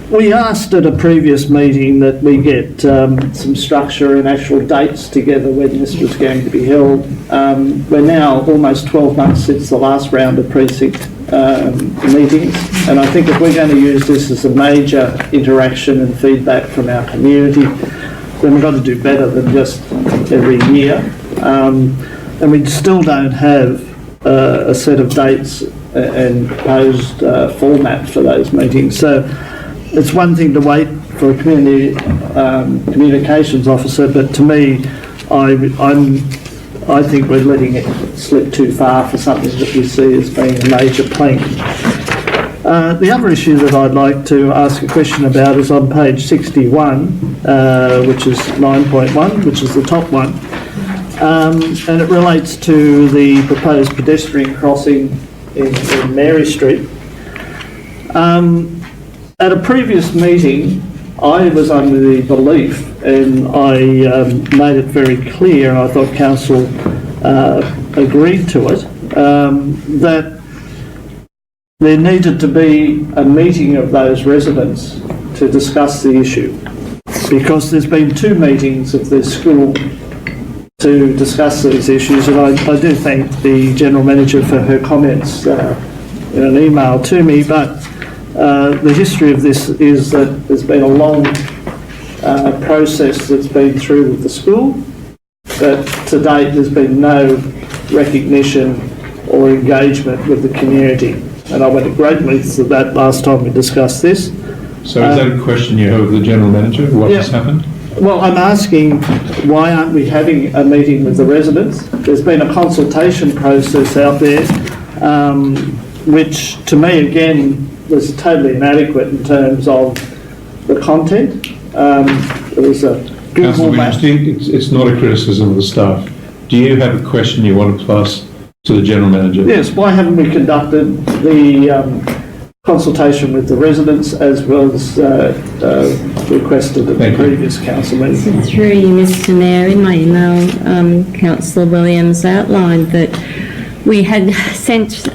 E: We asked at a previous meeting that we get some structure and actual dates together when this was going to be held. We're now almost 12 months since the last round of precinct meetings, and I think if we're going to use this as a major interaction and feedback from our community, then we've got to do better than just every year. And we still don't have a set of dates and proposed format for those meetings. So it's one thing to wait for a community communications officer, but to me, I think we're letting it slip too far for something that we see as being a major plank. The other issue that I'd like to ask a question about is on page 61, which is 9.1, which is the top one, and it relates to the proposed pedestrian crossing in Mary Street. At a previous meeting, I was under the belief, and I made it very clear, and I thought council agreed to it, that there needed to be a meeting of those residents to discuss the issue, because there's been 2 meetings of the school to discuss these issues, and I do thank the General Manager for her comments in an email to me, but the history of this is that there's been a long process that's been through with the school, but to date there's been no recognition or engagement with the community. And I went to great lengths of that last time we discussed this.
A: So is that a question you have of the General Manager? What has happened?
E: Well, I'm asking, why aren't we having a meeting with the residents? There's been a consultation process out there, which to me, again, was totally inadequate in terms of the content. There was a
A: Councillor Williams, it's not a criticism of the staff. Do you have a question you want to pass to the General Manager?
E: Yes, why haven't we conducted the consultation with the residents as well as requested at the previous council meeting?
B: Through you, Mr Mayor, in my email, Councillor Williams outlined that we had sent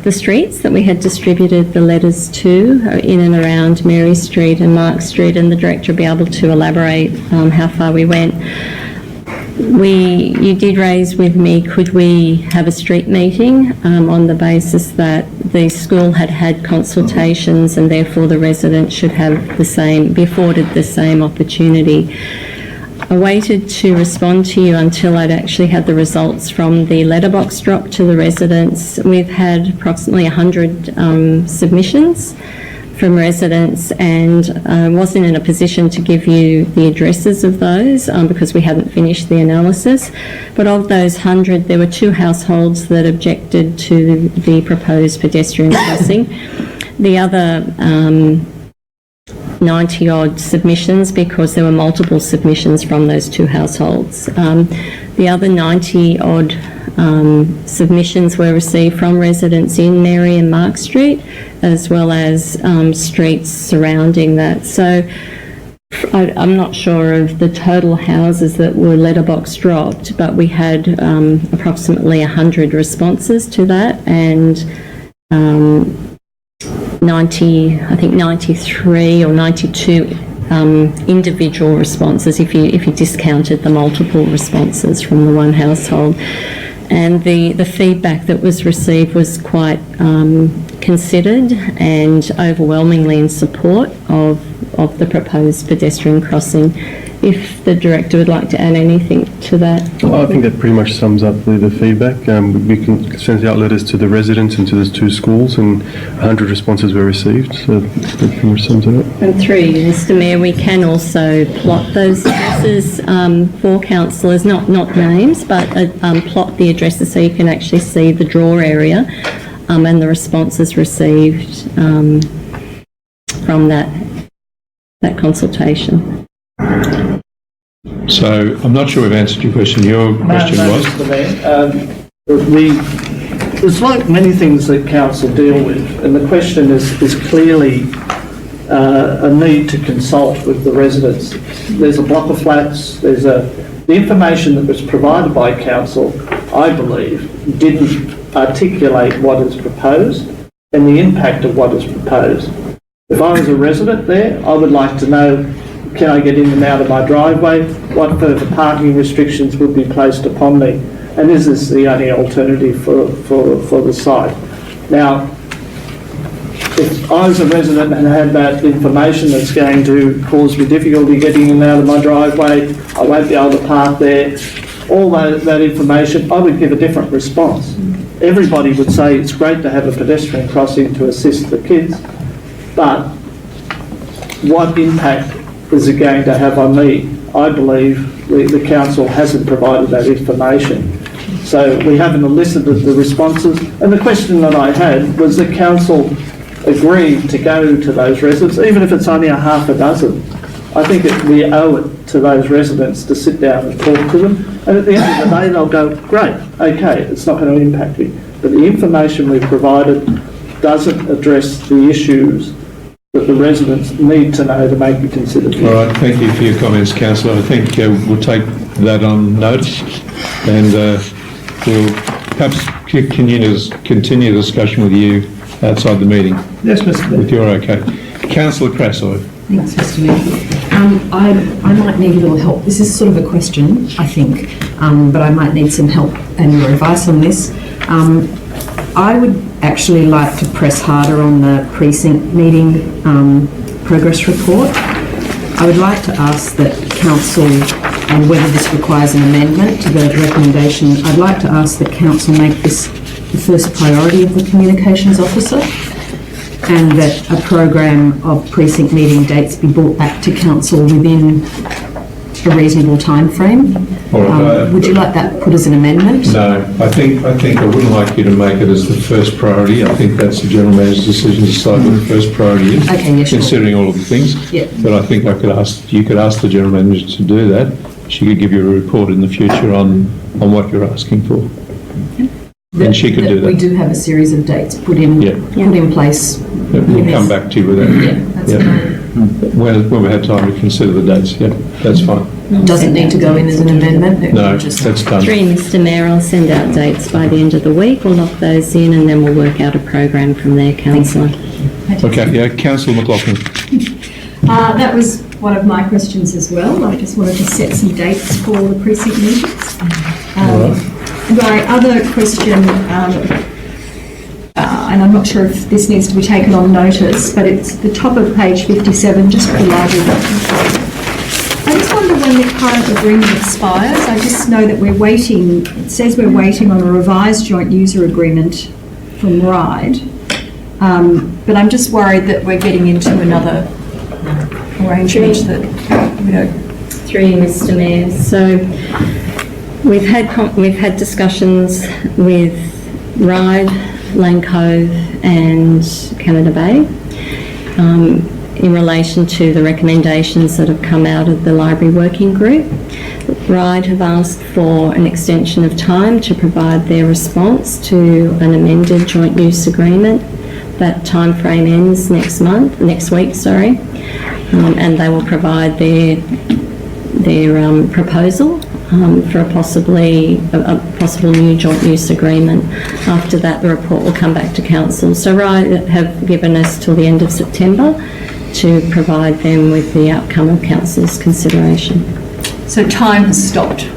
B: the streets that we had distributed the letters to in and around Mary Street and Mark Street, and the Director will be able to elaborate how far we went. You did raise with me, could we have a street meeting on the basis that the school had had consultations and therefore the residents should have be afforded the same opportunity. I waited to respond to you until I'd actually had the results from the letterbox drop to the residents. We've had approximately 100 submissions from residents, and I wasn't in a position to give you the addresses of those because we hadn't finished the analysis. But of those 100, there were 2 households that objected to the proposed pedestrian crossing. The other 90-odd submissions, because there were multiple submissions from those 2 households. The other 90-odd submissions were received from residents in Mary and Mark Street, as well as streets surrounding that. So I'm not sure of the total houses that were letterbox dropped, but we had approximately 100 responses to that, and 93 or 92 individual responses if you discounted the multiple responses from the one household. And the feedback that was received was quite considered and overwhelmingly in support of the proposed pedestrian crossing. If the director would like to add anything to that.
L: Well, I think that pretty much sums up the feedback. We can send out letters to the residents and to the 2 schools, and 100 responses were received, so that pretty much sums it up.
B: And through you, Mr Mayor, we can also plot those addresses for councillors, not names, but plot the addresses so you can actually see the draw area and the responses received from that consultation.
A: So I'm not sure we've answered your question. Your question was?
E: Mr Mayor, it's like many things that council deal with, and the question is clearly a need to consult with the residents. There's a block of flats, the information that was provided by council, I believe, didn't articulate what is proposed and the impact of what is proposed. If I was a resident there, I would like to know, can I get in and out of my driveway? What further parking restrictions would be placed upon me? And is this the only alternative for the site? Now, if I was a resident and had that information that's going to cause me difficulty getting in and out of my driveway, I won't be able to park there, all that information, I would give a different response. Everybody would say it's great to have a pedestrian crossing to assist the kids, but what impact is it going to have on me? I believe the council hasn't provided that information. So we haven't elicited the responses. And the question that I had was the council agreed to go to those residents, even if it's only a half a dozen. I think we owe it to those residents to sit down and talk to them. And at the end of the day, they'll go, great, okay, it's not going to impact me. But the information we've provided doesn't address the issues that the residents need to know to make a considered decision.
A: All right, thank you for your comments, councillor. I think we'll take that on notice, and we'll perhaps continue the discussion with you outside the meeting.
E: Yes, Mr Mayor.
A: If you're okay. Councillor Crasso.
J: Thanks, Mr Mayor. I might need a little help. This is sort of a question, I think, but I might need some help and your advice on this. I would actually like to press harder on the precinct meeting progress report. I would like to ask that council, and whether this requires an amendment to the recommendation, I'd like to ask that council make this the first priority of the communications officer, and that a program of precinct meeting dates be brought back to council within a reasonable time frame. Would you like that put as an amendment?
A: No, I think I wouldn't like you to make it as the first priority. I think that's the general manager's decision to decide what the first priority is,
J: okay, yeah, sure.
A: Considering all of the things.
J: Yeah.
A: But I think you could ask the general manager to do that. She could give you a report in the future on what you're asking for. And she could do that.
J: We do have a series of dates put in place.
A: We'll come back to you with that.
J: Yeah, that's fine.
A: When we have time to consider the dates, that's fine.
J: Doesn't need to go in as an amendment?
A: No, that's done.
B: Through Mr Mayor, I'll send out dates by the end of the week. We'll lock those in and then we'll work out a program from there, councillor.
A: Okay, Councillor McLaughlin.
I: That was one of my questions as well. I just wanted to set some dates for the precinct meetings. My other question, and I'm not sure if this needs to be taken on notice, but it's the top of page 57, just for the library document. I just wonder when the current agreement expires. I just know that we're waiting, it says we're waiting on a revised joint user agreement from RIDE. But I'm just worried that we're getting into another arrangement that we don't.
B: Through you, Mr. Mayor. So we've had discussions with Ryde, Lane Cove and Canada Bay in relation to the recommendations that have come out of the library working group. Ryde have asked for an extension of time to provide their response to an amended joint use agreement. That time frame ends next week, and they will provide their proposal for a possible new joint use agreement. After that, the report will come back to council. So Ryde have given us till the end of September to provide them with the outcome of council's consideration.
I: So time has stopped.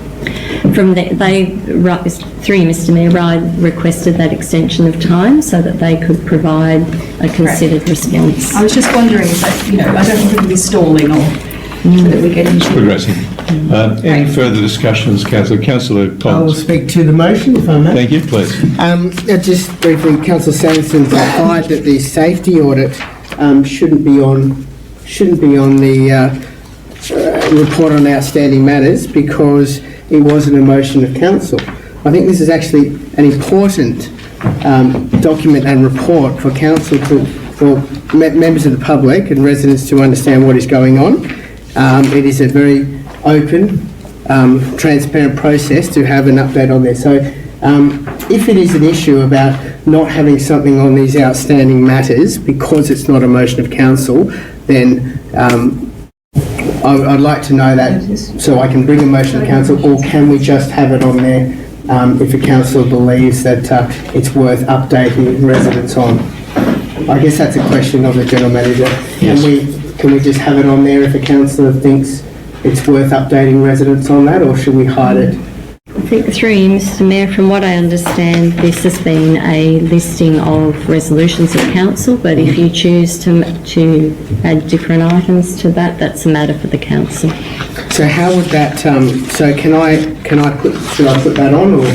B: Through Mr. Mayor, Ryde requested that extension of time so that they could provide a considered response.
I: I was just wondering if that, I don't want to be stalling or so that we get into
A: Progressing. Any further discussions, Councillor? Councillor
C: I will
A: Collins.
C: speak to the motion, if I may.
A: Thank you, please.
C: Just briefly, Councillor Sanderson's implied that the safety audit shouldn't be on the report on outstanding matters because it wasn't a motion of council. I think this is actually an important document and report for council for members of the public and residents to understand what is going on. It is a very open, transparent process to have an update on this. So if it is an issue about not having something on these outstanding matters because it's not a motion of council, then I'd like to know that so I can bring a motion to council, or can we just have it on there if a council believes that it's worth updating residents on? I guess that's a question of the General Manager. Can we just have it on there if a councillor thinks it's worth updating residents on that, or should we hide it?
B: I think through you, Mr. Mayor, from what I understand, this has been a listing of resolutions of council, but if you choose to add different items to that, that's a matter for the council.
C: So how would that? So should I put that on, or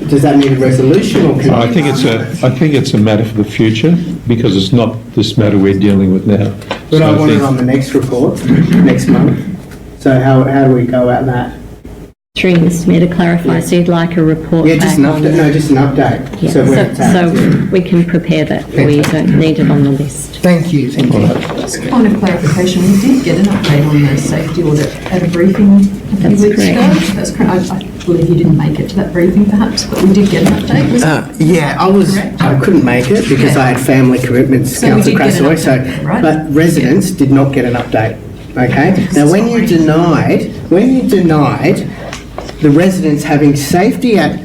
C: does that need a resolution? Or
A: I think it's a matter for the future because it's not this matter we're dealing with now.
C: But I want it on the next report next month. So how do we go at that?
B: Through you, Mr. Mayor, to clarify, so you'd like a report
C: just
B: back
C: an
B: on...
C: update. No, just an update.
B: Yeah. So we can prepare that for you. You don't need it on the list.
C: Thank you.
I: Just a point of clarification, we did get an update on the safety audit at a briefing a few weeks ago. That's correct. I believe you didn't make it to that briefing perhaps, but we did get an update.
C: I couldn't make it because I had family commitments,
I: So
C: Councillor
I: we did get an
C: Crasoy,
I: update, right?
C: but residents did not get an update. Okay? Now when you denied the residents having safety at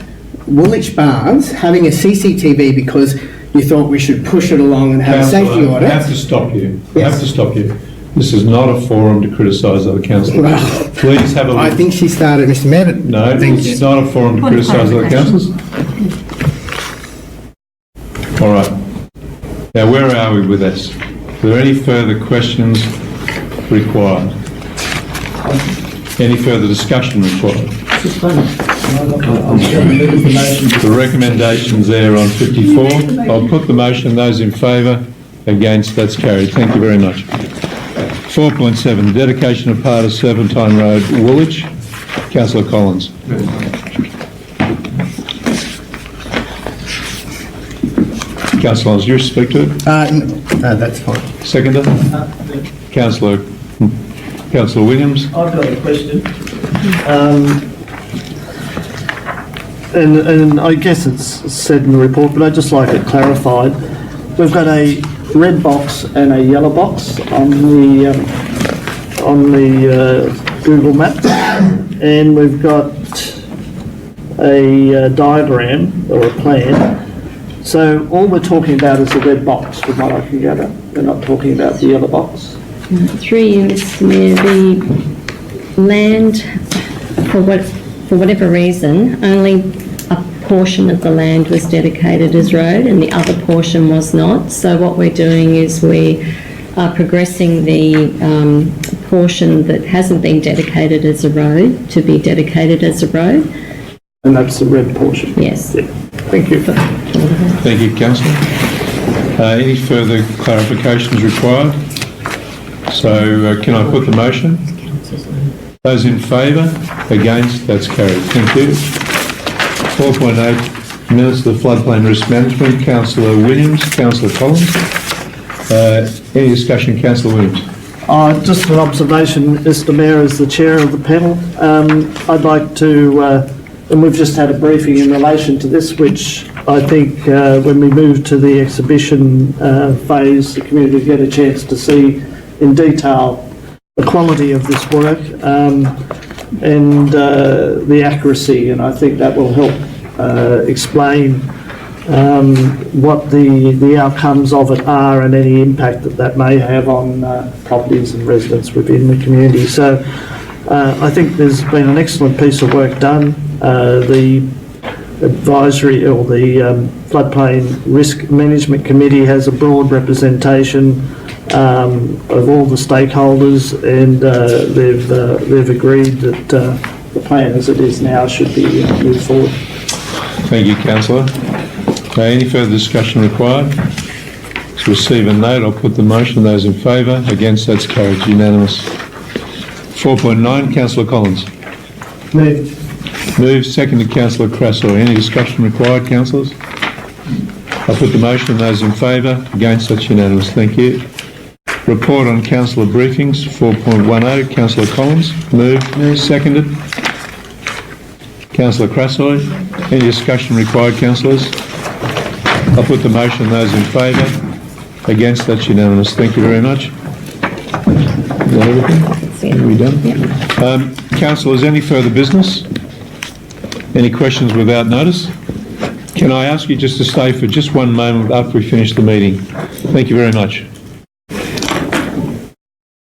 C: Woolwich Barnes, having a CCTV because you thought we should push it along and have a safety audit.
A: I have to stop you. I have to stop you. This is not a forum to criticise other councillors.
C: Well,
A: Please have a look.
C: I think she started, Mr. Mayor.
A: No, it's not a forum to criticise other councillors. All right. Now, where are we with this? Are there any further questions required? Any further discussion required? The recommendations there on 54. I'll put the motion. Those in favour, against, that's carried. Thank you very much. 4.7, dedication of part of Serpentine Road, Woolwich. Councillor Collins. Councillor Collins, do you speak to it?
C: No, that's fine.
A: Seconder? Councillor Williams.
E: I've got a question. And I guess it's said in the report, but I'd just like it clarified. We've got a red box and a yellow box on the Google Maps, and we've got a diagram or a plan. So all we're talking about is the red box, from what I can gather. We're not talking about the yellow box.
B: Through you, Mr. Mayor, the land, for whatever reason, only a portion of the land was dedicated as road and the other portion was not. So what we're doing is we are progressing the portion that hasn't been dedicated as a road to be dedicated as a road.
E: And that's the red portion?
B: Yes.
E: Yeah. Thank you.
A: Thank you, Councillor. Any further clarifications required? So can I put the motion? Those in favour? Against? That's carried. Thank you. 4.8, minutes of the floodplain risk management. Councillor Williams, Councillor Collins. Any discussion, Councillor Williams?
E: Just an observation, Mr Mayor, as the chair of the panel. I'd like to, and we've just had a briefing in relation to this, which I think when we move to the exhibition phase, the community will get a chance to see in detail the quality of this work and the accuracy, and I think that will help explain what the outcomes of it are and any impact that may have on properties and residents within the community. So I think there's been an excellent piece of work done. The advisory or the floodplain risk management committee has a broad representation of all the stakeholders, and they've agreed that the plan as it is now should be moved forward.
A: Thank you, Councillor. Any further discussion required? To receive and note, I'll put the motion. Those in favour? Against? That's carried. Unanimous. 4.9, Councillor Collins. Moved. Seconded, Councillor Crasso. Any discussion required, councillors? I'll put the motion. Those in favour? Against? That's unanimous. Thank you. Report on councillor briefings. 4.10, Councillor Collins. Moved. Seconded. Councillor Crasso. Any discussion required, councillors? I'll put the motion. Those in favour? Against? That's unanimous. Thank you very much. Is that everything? Are we done? Councillors, any further business? Any questions without notice? Can I ask you just to stay for just one moment after we finish the meeting? Thank you very much.